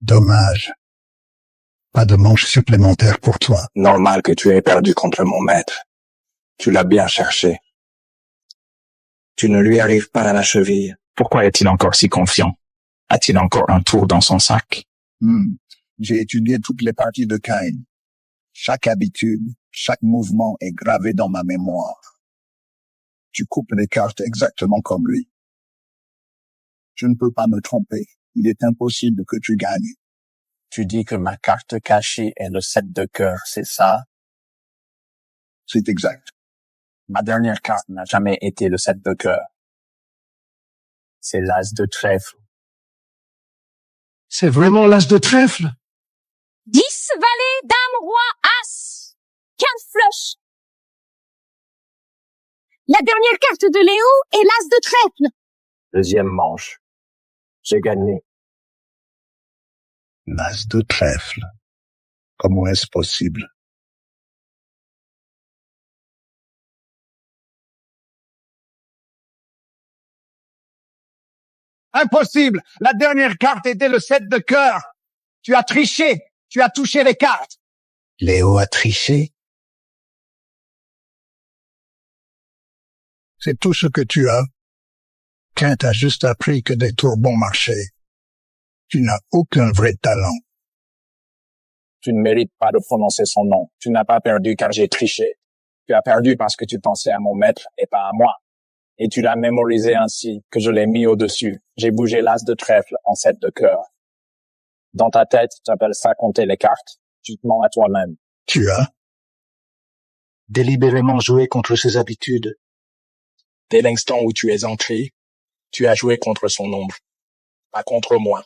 Dommage. Pas de manche supplémentaire pour toi. Normal que tu aies perdu contre mon maître. Tu l'as bien cherché. Tu ne lui arrives pas à la cheville. Pourquoi est-il encore si confiant? A-t-il encore un tour dans son sac? J'ai étudié toutes les parties de Cain. Chaque habitude, chaque mouvement est gravé dans ma mémoire. Tu coupes les cartes exactement comme lui. Je ne peux pas me tromper. Il est impossible que tu gagnes. Tu dis que ma carte cachée est le 7 de cœur, c'est ça? C'est exact. Ma dernière carte n'a jamais été le 7 de cœur. C'est l'as de trèfle. C'est vraiment l'as de trèfle? 10, valet, dame, roi, as. 15 flush. La dernière carte de Léo est l'as de trèfle. Deuxième manche. J'ai gagné. L'as de trèfle. Comment est-ce possible? Impossible! La dernière carte était le 7 de cœur. Tu as triché. Tu as touché les cartes. Léo a triché? C'est tout ce que tu as. Cain t'a juste appris que des tours bon marché. Tu n'as aucun vrai talent. Tu ne mérites pas de prononcer son nom. Tu n'as pas perdu car j'ai triché. Tu as perdu parce que tu pensais à mon maître et pas à moi. Et tu l'as mémorisé ainsi que je l'ai mis au-dessus. J'ai bougé l'as de trèfle en 7 de cœur. Dans ta tête, tu appelles ça compter les cartes. Tu te mens à toi-même. Tu as délibérément joué contre ses habitudes. Dès l'instant où tu es entré, tu as joué contre son ombre, pas contre moi.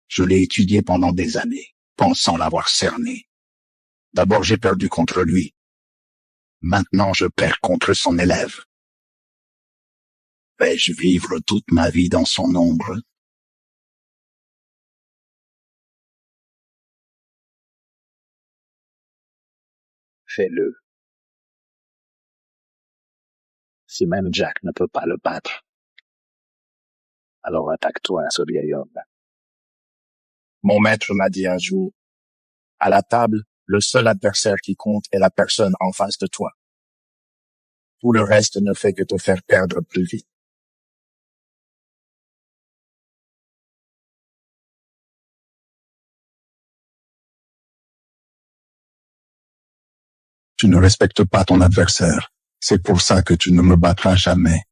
Je l'ai étudié pendant des années, pensant l'avoir cerné. D'abord j'ai perdu contre lui. Maintenant je perds contre son élève. Vais-je vivre toute ma vie dans son ombre? Fais-le. Si même Jack ne peut pas le battre, alors attaque-toi à ce vieil homme. Mon maître m'a dit un jour, à la table, le seul adversaire qui compte est la personne en face de toi. Tout le reste ne fait que te faire perdre plus vite. Tu ne respectes pas ton adversaire. C'est pour ça que tu ne me battras jamais.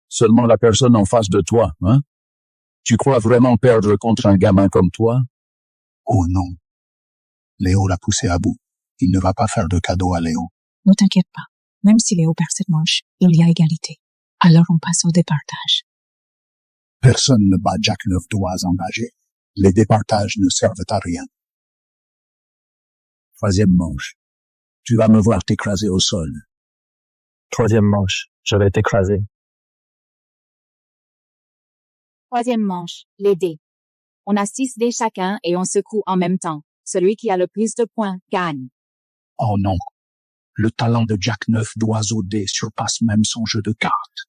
Seulement la personne en face de toi, hein? Tu crois vraiment perdre contre un gamin comme toi? Oh non. Léo l'a poussé à bout. Il ne va pas faire de cadeau à Léo. Ne t'inquiète pas. Même si Léo perd cette manche, il y a égalité. Alors on passe au départage. Personne ne bat Jack 9 doigts engagés. Les départages ne servent à rien. Troisième manche. Tu vas me voir t'écraser au sol. Troisième manche. Je vais t'écraser. Troisième manche, les dés. On a 6 dés chacun et on secoue en même temps. Celui qui a le plus de points gagne. Oh non. Le talent de Jack 9 doigts au dé surpasse même son jeu de cartes.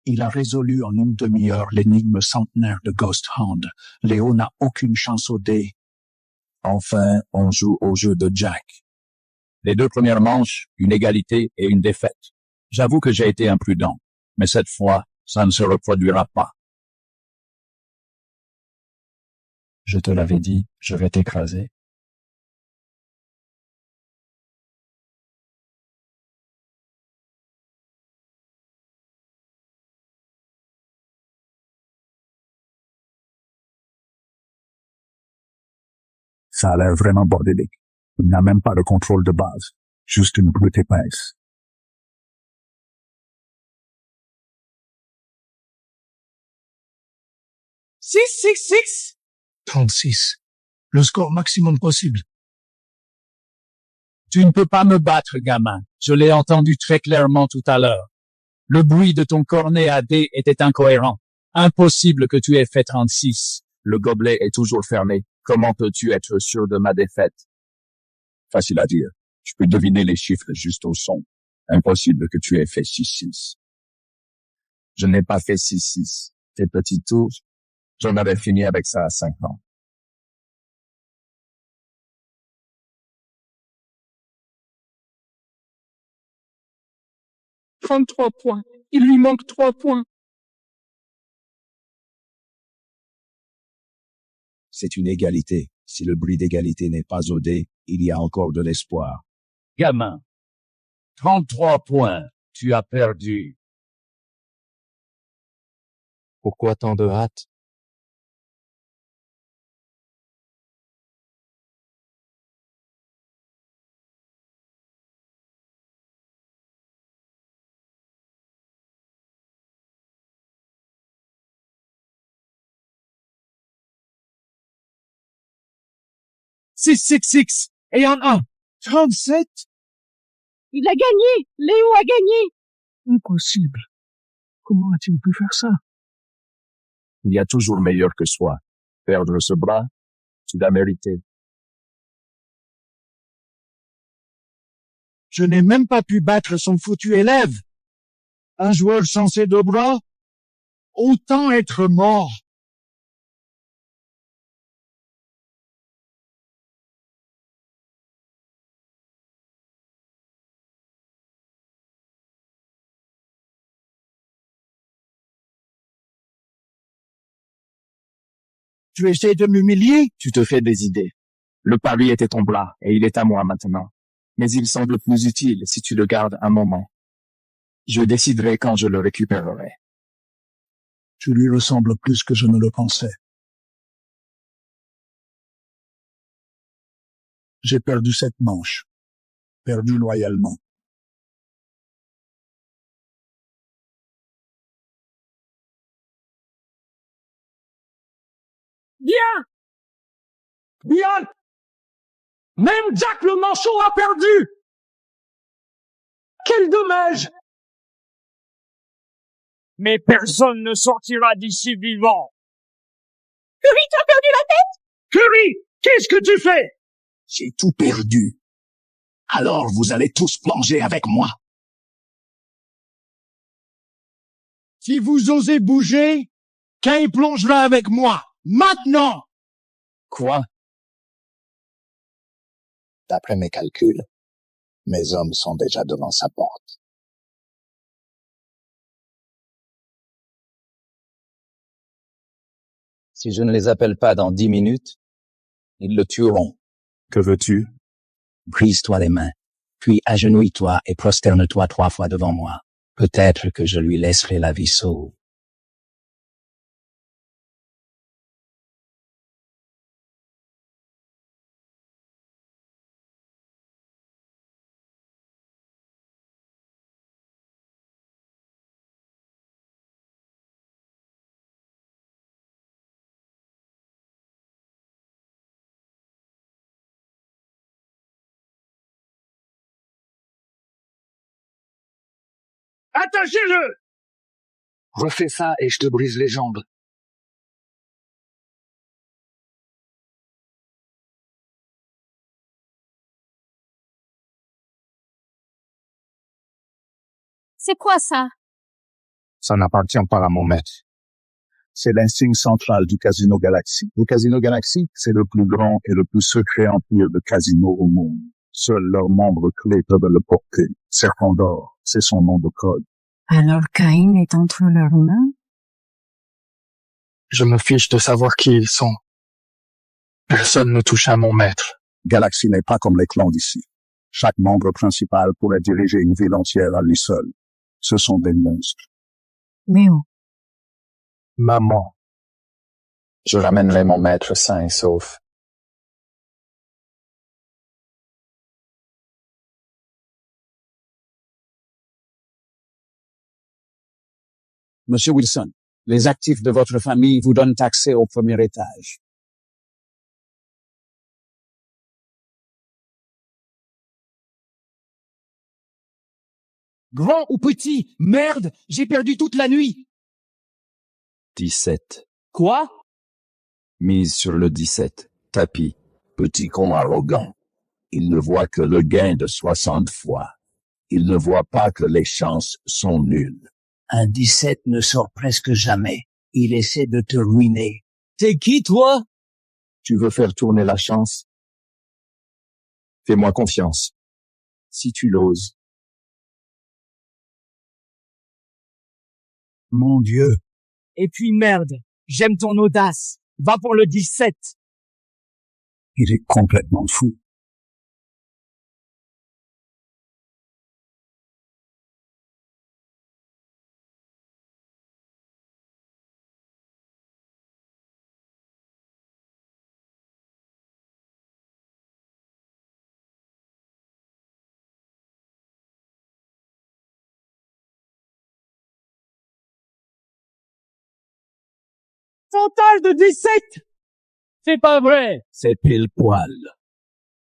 Il a résolu en une demi-heure l'énigme centenaire de Ghost Hound. Léo n'a aucune chance au dé. Enfin, on joue au jeu de Jack. Les 2 premières manches, une égalité et une défaite. J'avoue que j'ai été imprudent, mais cette fois, ça ne se reproduira pas. Je te l'avais dit, je vais t'écraser. Ça a l'air vraiment bordélique. Il n'a même pas de contrôle de base. Juste une brute épaisse. Six. 36. Le score maximum possible. Tu ne peux pas me battre, gamin. Je l'ai entendu très clairement tout à l'heure. Le bruit de ton cornet à dés était incohérent. Impossible que tu aies fait 36. Le gobelet est toujours fermé. Comment peux-tu être sûr de ma défaite? Facile à dire. Je peux deviner les chiffres juste au son. Impossible que tu aies fait 6-6. Je n'ai pas fait 6-6. Tes petits tours, j'en avais fini avec ça à 5 ans. « 33 points. Il lui manque 3 points. C'est une égalité. Si le bruit d'égalité n'est pas au dé, il y a encore de l'espoir. Gamin. 33 points. Tu as perdu. Pourquoi tant de hâte? Six. Et en 37. Il a gagné. Léo a gagné. Impossible. Comment a-t-il pu faire ça? Il y a toujours meilleur que soi. Perdre ce bras, tu l'as mérité. Je n'ai même pas pu battre son foutu élève. Un joueur censé de bras? Autant être mort. Tu essaies de m'humilier? Tu te fais des idées. Le pari était ton bras, et il est à moi maintenant. Mais il semble plus utile si tu le gardes un moment. Je déciderai quand je le récupérerai. Tu lui ressembles plus que je ne le pensais. J'ai perdu cette manche. Perdu loyalement. Bien! Même Jack le manchot a perdu! Quel dommage! Mais personne ne sortira d'ici vivant. Curry, tu as perdu la tête? Curry, qu'est-ce que tu fais? J'ai tout perdu. Alors vous allez tous plonger avec moi. Si vous osez bouger, Kay plongera avec moi. Maintenant! Quoi? D'après mes calculs, mes hommes sont déjà devant sa porte. Si je ne les appelle pas dans 10 minutes, ils le tueront. Que veux-tu? Brise-toi les mains, puis agenouille-toi et prosterne-toi 3 fois devant moi. Peut-être que je lui laisserai la vie sauve. Attachez-le! Refais ça et je te brise les jambes. C'est quoi ça? Ça n'appartient pas à mon maître. C'est l'insigne central du Casino Galaxy. Le Casino Galaxy, c'est le plus grand et le plus secret empire de casino au monde. Seuls leurs membres clés peuvent le porter. Serpent d'or, c'est son nom de code. Alors Caïn est entre leurs mains? Je me fiche de savoir qui ils sont. Personne ne touche à mon maître. Galaxy n'est pas comme les clans d'ici. Chaque membre principal pourrait diriger une ville entière à lui seul. Ce sont des monstres. Mais où? Maman. Je ramènerai mon maître sain et sauf. Monsieur Wilson, les actifs de votre famille vous donnent accès au premier étage. Grand ou petit? Merde, j'ai perdu toute la nuit. 17. Quoi? Mise sur le 17. Tapis. Petit con arrogant. Il ne voit que le gain de 60 fois. Il ne voit pas que les chances sont nulles. Un 17 ne sort presque jamais. Il essaie de te ruiner. T'es qui, toi? Tu veux faire tourner la chance? Fais-moi confiance. Si tu l'oses. Mon Dieu. Et puis merde, j'aime ton audace. Va pour le 17. Il est complètement fou. Total de 17! C'est pas vrai! C'est pile poil.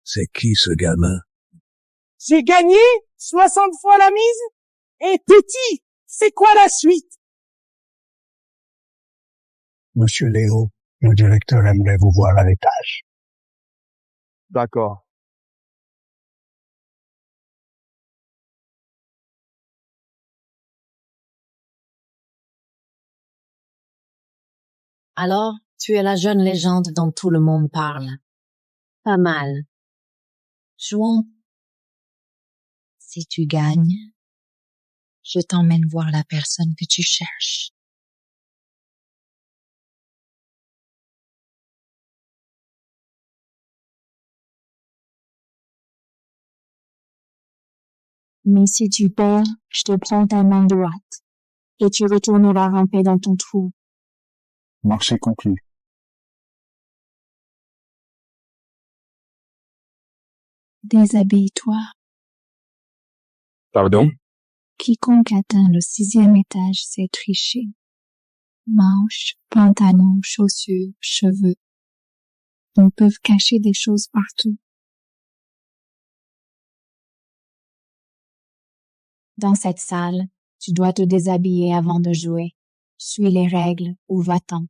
C'est qui ce gamin? J'ai gagné 60 fois la mise? Et petit, c'est quoi la suite? Monsieur Léo, le directeur aimerait vous voir à l'étage. D'accord. Alors, tu es la jeune légende dont tout le monde parle. Pas mal. Jouons. Si tu gagnes, je t'emmène voir la personne que tu cherches. Mais si tu perds, je te prends ta main droite et tu retourneras ramper dans ton trou. Marché conclu. Déshabille-toi. Pardon? Quiconque atteint le 6e étage sait tricher. Manches, pantalons, chaussures, cheveux. Ils peuvent cacher des choses partout. Dans cette salle, tu dois te déshabiller avant de jouer. Suis les règles ou va-t'en.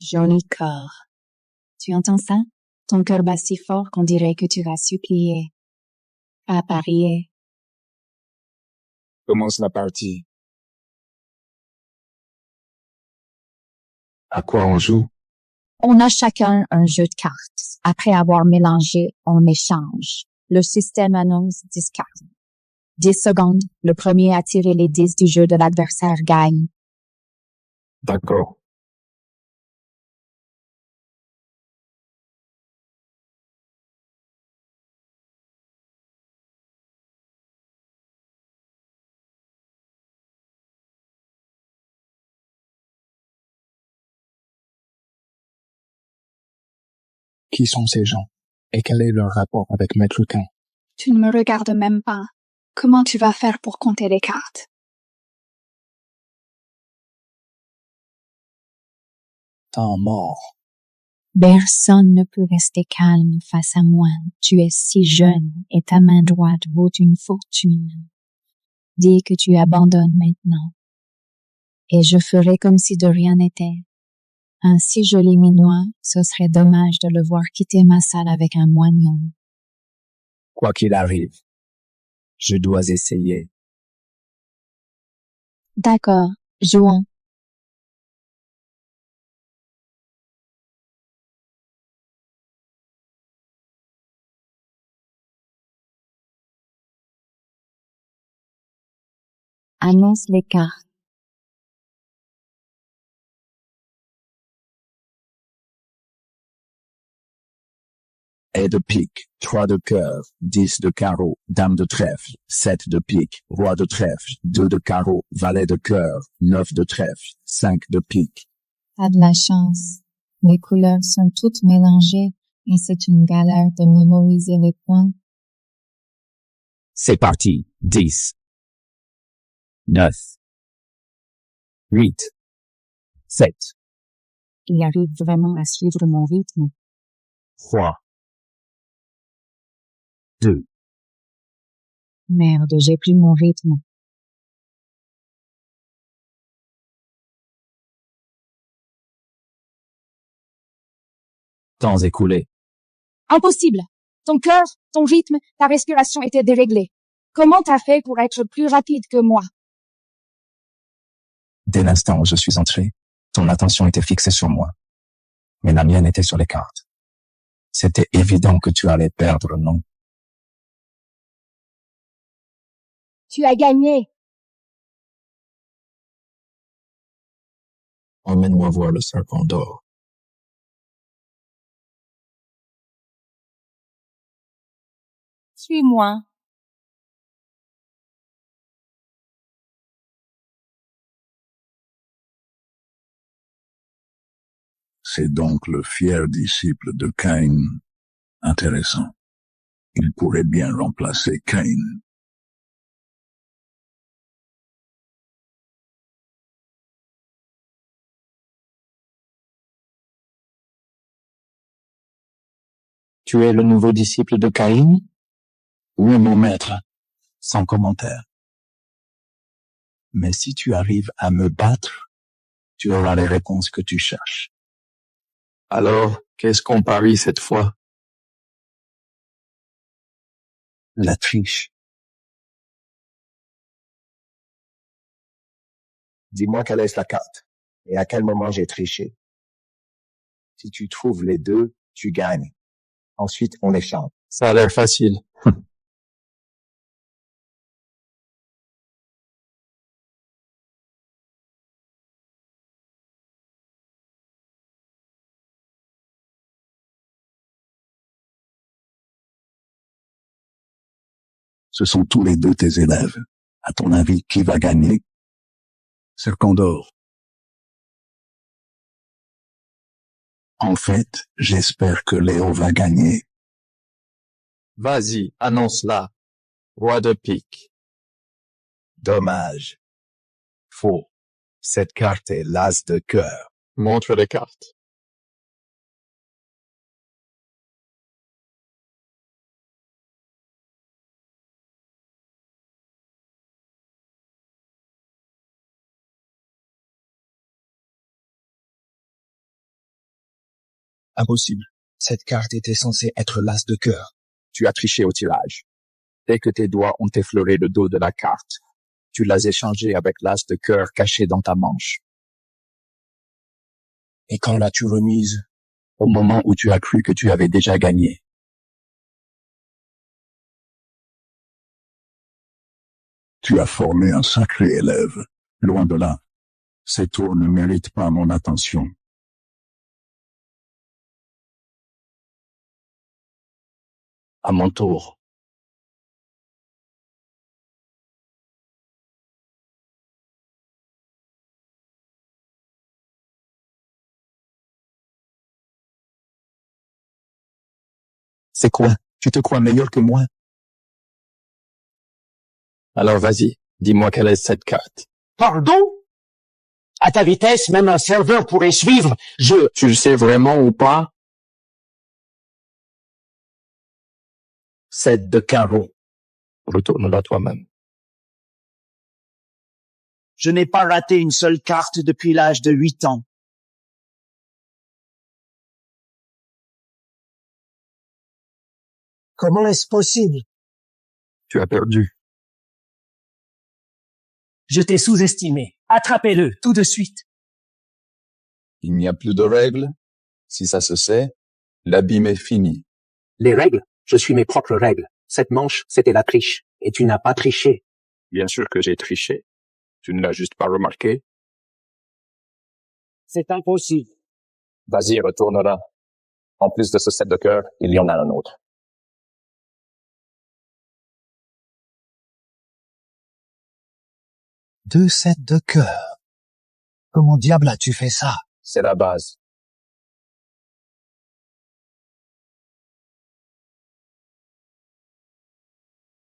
Joli corps. Tu entends ça? Ton cœur bat si fort qu'on dirait que tu vas supplier. Pas parier. Commence la partie. À quoi on joue? On a chacun un jeu de cartes. Après avoir mélangé, on échange. Le système annonce 10 cartes. 10 secondes, le premier à tirer les 10 du jeu de l'adversaire gagne. D'accord. Qui sont ces gens? Et quel est leur rapport avec Maître Khan? Tu ne me regardes même pas. Comment tu vas faire pour compter les cartes? Temps mort. Personne ne peut rester calme face à moi. Tu es si jeune et ta main droite vaut une fortune. Dis que tu abandonnes maintenant. Et je ferai comme si de rien n'était. Un si joli minois, ce serait dommage de le voir quitter ma salle avec un moignon. Quoi qu'il arrive, je dois essayer. D'accord, jouons. Annonce les cartes. Et de pique, 3 de cœur, 10 de carreau, dame de trèfle, 7 de pique, roi de trèfle, 2 de carreau, valet de cœur, 9 de trèfle, 5 de pique. T'as de la chance. Les couleurs sont toutes mélangées et c'est une galère de mémoriser les points. C'est parti. 10, 9, 8, 7, Il arrive vraiment à suivre mon rythme. 3, 2, Merde, j'ai plus mon rythme. temps écoulé. Impossible. Ton cœur, ton rythme, ta respiration étaient déréglés. Comment t'as fait pour être plus rapide que moi? Dès l'instant où je suis entré, ton attention était fixée sur moi. Mais la mienne était sur les cartes. C'était évident que tu allais perdre, non? Tu as gagné. Emmène-moi voir le serpent d'or. Suis-moi. C'est donc le fier disciple de Caïn. Intéressant. Il pourrait bien remplacer Caïn. Tu es le nouveau disciple de Caïn? Oui, mon maître. Sans commentaire. Mais si tu arrives à me battre, tu auras les réponses que tu cherches. Alors, qu'est-ce qu'on parie cette fois? La triche. Dis-moi quelle est la carte et à quel moment j'ai triché. Si tu trouves les deux, tu gagnes. Ensuite, on échange. Ça a l'air facile. Ce sont tous les deux tes élèves. À ton avis, qui va gagner? Serpent d'or. En fait, j'espère que Léo va gagner. Vas-y, annonce-la. Roi de pique. Dommage. Faux. Cette carte est l'as de cœur. Montre les cartes. Impossible. Cette carte était censée être l'as de cœur. Tu as triché au tirage. Dès que tes doigts ont effleuré le dos de la carte, tu l'as échangé avec l'as de cœur caché dans ta manche. Et quand l'as-tu remise? Au moment où tu as cru que tu avais déjà gagné. Tu as formé un sacré élève. Loin de là. Ces tours ne méritent pas mon attention. À mon tour. C'est quoi? Tu te crois meilleur que moi? Alors vas-y, dis-moi quelle est cette carte. Pardon? À ta vitesse, même un serveur pourrait suivre. Tu le sais vraiment ou pas? 7 de carreau. Retourne-la toi-même. Je n'ai pas raté une seule carte depuis l'âge de 8 ans. Comment est-ce possible? Tu as perdu. Je t'ai sous-estimé. Attrapez-le, tout de suite. Il n'y a plus de règles. Si ça se sait, l'abîme est fini. Les règles? Je suis mes propres règles. Cette manche, c'était la triche. Et tu n'as pas triché. Bien sûr que j'ai triché. Tu ne l'as juste pas remarqué. C'est impossible. Vas-y, retourne-la. En plus de ce set de cœur, il y en a un autre. Deux sets de cœur. Comment diable as-tu fait ça? C'est la base.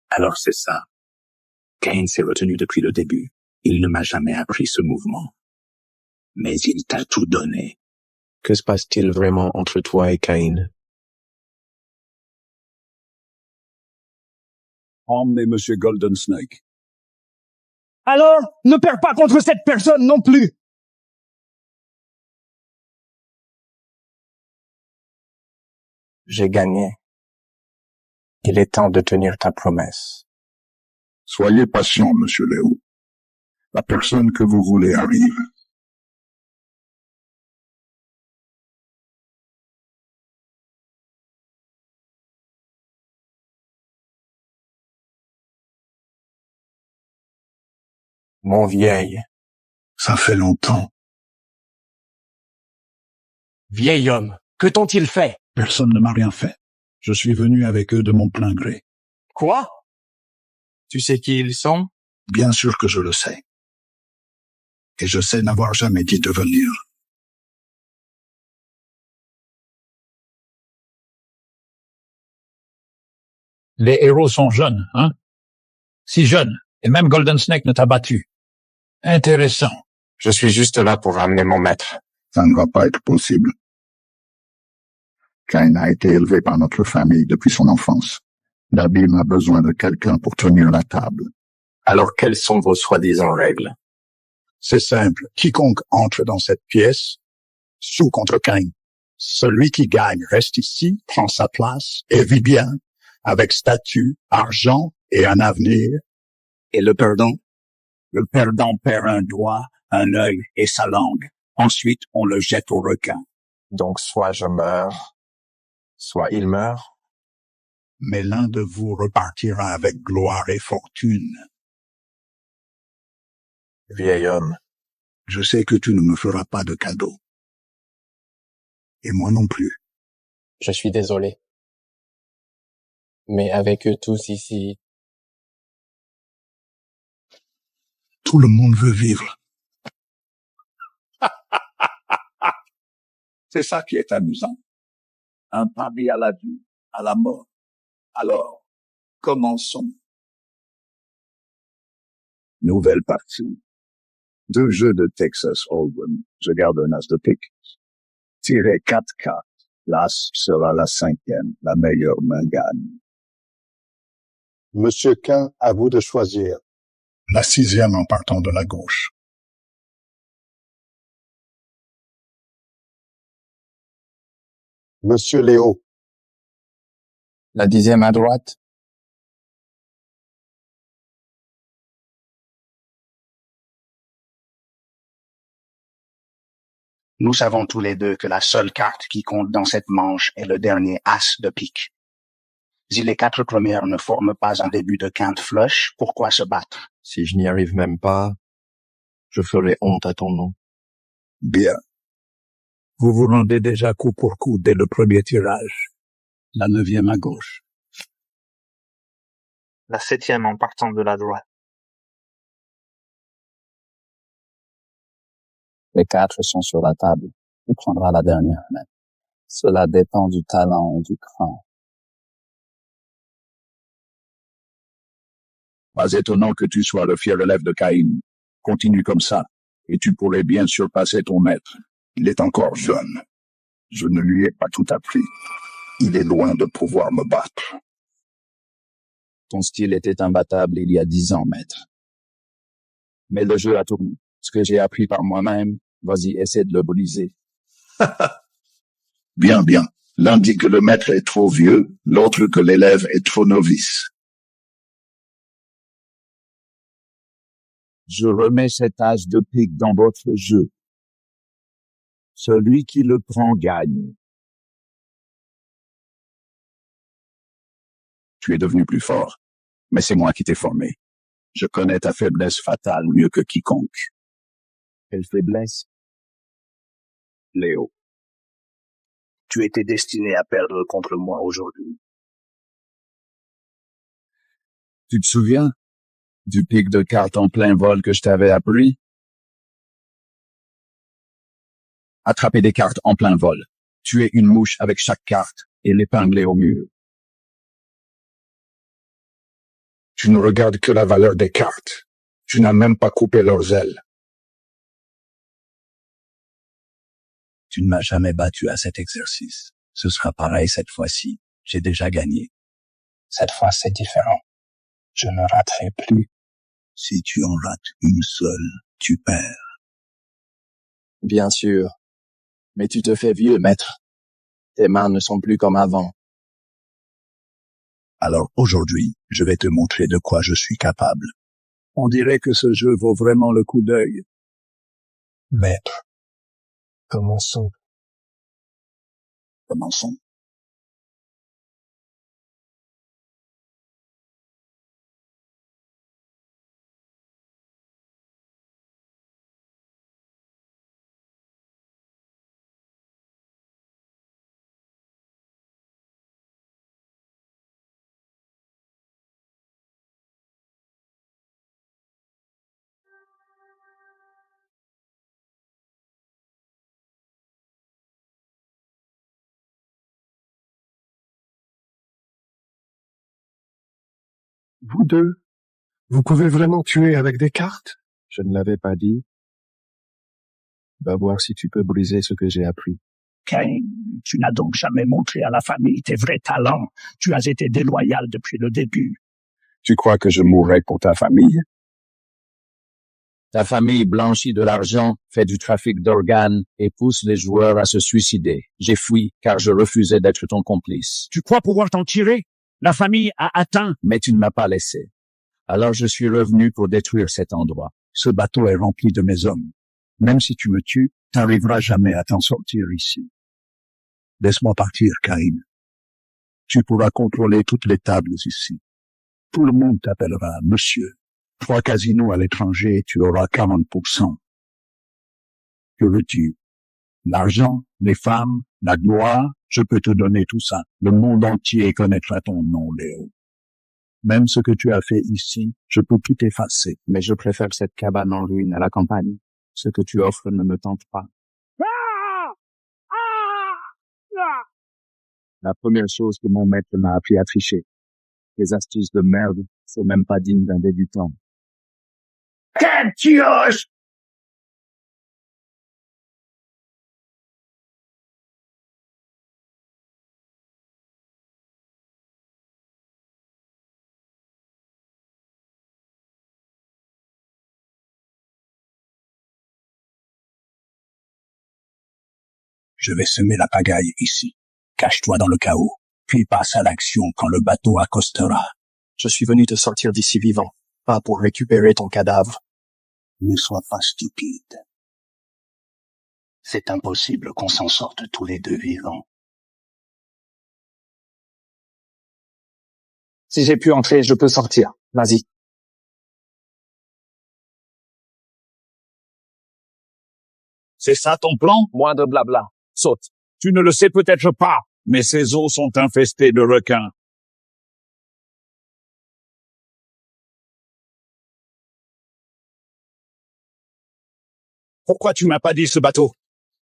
Alors c'est ça. Kane s'est retenu depuis le début. Il ne m'a jamais appris ce mouvement. Mais il t'a tout donné. Que se passe-t-il vraiment entre toi et Kane? Emmenez Monsieur Golden Snake. Alors, ne perds pas contre cette personne non plus. J'ai gagné. Il est temps de tenir ta promesse. Soyez patient, Monsieur Léo. La personne que vous voulez arrive. Mon vieil. Ça fait longtemps. Vieil homme, que t'ont-ils fait? Personne ne m'a rien fait. Je suis venu avec eux de mon plein gré. Quoi? Tu sais qui ils sont? Bien sûr que je le sais. Et je sais n'avoir jamais dit de venir. Les héros sont jeunes, hein? Si jeunes, et même Golden Snake ne t'a battu. Intéressant. Je suis juste là pour ramener mon maître. Ça ne va pas être possible. Kane a été élevé par notre famille depuis son enfance. L'abîme a besoin de quelqu'un pour tenir la table. Alors quelles sont vos soi-disant règles? C'est simple. Quiconque entre dans cette pièce joue contre Kane. Celui qui gagne reste ici, prend sa place et vit bien, avec statut, argent et un avenir. Et le perdant? Le perdant perd un doigt, un œil et sa langue. Ensuite, on le jette au requin. Donc soit je meurs, soit il meurt. Mais l'un de vous repartira avec gloire et fortune. Vieil homme. Je sais que tu ne me feras pas de cadeau. Et moi non plus. Je suis désolé. Mais avec eux tous ici, tout le monde veut vivre. C'est ça qui est amusant. Un pari à la vie, à la mort. Alors, commençons. Nouvelle partie. 2 jeux de Texas Hold'em. Je garde un as de pique. Tirez 4 cartes. L'as sera la 5e. La meilleure main gagne. Monsieur Kane, à vous de choisir. La 6e en partant de la gauche. Monsieur Léo. La 10e à droite. Nous savons tous les deux que la seule carte qui compte dans cette manche est le dernier as de pique. Si les 4 premières ne forment pas un début de quinte flush, pourquoi se battre? si je n'y arrive même pas, je ferai honte à ton nom. Bien. Vous vous rendez déjà coup pour coup dès le premier tirage. La 9e à gauche. La 7e en partant de la droite. Les 4 sont sur la table. Tu prendras la dernière main. Cela dépend du talent et du cran. Pas étonnant que tu sois le fier élève de Caïn. Continue comme ça, et tu pourrais bien surpasser ton maître. Il est encore jeune. Je ne lui ai pas tout appris. Il est loin de pouvoir me battre. Ton style était imbattable il y a 10 ans, maître. Mais le jeu a tourné. Ce que j'ai appris par moi-même, vas-y, essaie de le briser. Bien, bien. L'un dit que le maître est trop vieux, l'autre que l'élève est trop novice. Je remets cet as de pique dans votre jeu. Celui qui le prend gagne. Tu es devenu plus fort, mais c'est moi qui t'ai formé. Je connais ta faiblesse fatale mieux que quiconque. Quelle faiblesse? Léo. Tu étais destiné à perdre contre moi aujourd'hui. Tu te souviens du pic de cartes en plein vol que je t'avais appris? Attraper des cartes en plein vol. Tuer une mouche avec chaque carte et l'épingler au mur. Tu ne regardes que la valeur des cartes. Tu n'as même pas coupé leurs ailes. Tu ne m'as jamais battu à cet exercice. Ce sera pareil cette fois-ci. J'ai déjà gagné. Cette fois, c'est différent. Je ne raterai plus. Si tu en rates une seule, tu perds. Bien sûr. Mais tu te fais vieux, maître. Tes mains ne sont plus comme avant. Alors aujourd'hui, je vais te montrer de quoi je suis capable. On dirait que ce jeu vaut vraiment le coup d'œil. Maître, commençons. Commençons. Vous deux, vous pouvez vraiment tuer avec des cartes? Je ne l'avais pas dit. Va voir si tu peux briser ce que j'ai appris. Cain, tu n'as donc jamais montré à la famille tes vrais talents. Tu as été déloyal depuis le début. Tu crois que je mourrai pour ta famille? Ta famille blanchit de l'argent, fait du trafic d'organes et pousse les joueurs à se suicider. J'ai fui car je refusais d'être ton complice. Tu crois pouvoir t'en tirer? La famille a atteint. Mais tu ne m'as pas laissé. Alors je suis revenu pour détruire cet endroit. Ce bateau est rempli de mes hommes. Même si tu me tues, t'arriveras jamais à t'en sortir ici. Laisse-moi partir, Cain. Tu pourras contrôler toutes les tables ici. Tout le monde t'appellera monsieur. 3 casinos à l'étranger et tu auras 40%. Que veux-tu? L'argent, les femmes, la gloire, je peux te donner tout ça. Le monde entier connaîtra ton nom, Léo. Même ce que tu as fait ici, je peux tout effacer. Mais je préfère cette cabane en ruine à la campagne. Ce que tu offres ne me tente pas. La première chose que mon maître m'a appris à tricher. Les astuces de merde, c'est même pas digne d'un débutant. Quel tueuse! Je vais semer la pagaille ici. Cache-toi dans le chaos, puis passe à l'action quand le bateau accostera. Je suis venu te sortir d'ici vivant, pas pour récupérer ton cadavre. Ne sois pas stupide. C'est impossible qu'on s'en sorte tous les deux vivants. Si j'ai pu entrer, je peux sortir. Vas-y. C'est ça ton plan? Moins de blabla. Saute. Tu ne le sais peut-être pas, mais ces eaux sont infestées de requins. Pourquoi tu m'as pas dit ce bateau?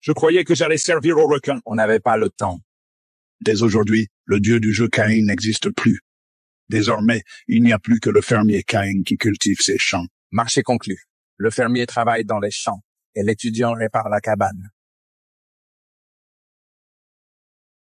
Je croyais que j'allais servir aux requins. On n'avait pas le temps. Dès aujourd'hui, le dieu du jeu Cain n'existe plus. Désormais, il n'y a plus que le fermier Cain qui cultive ses champs. Marché conclu. Le fermier travaille dans les champs et l'étudiant répare la cabane.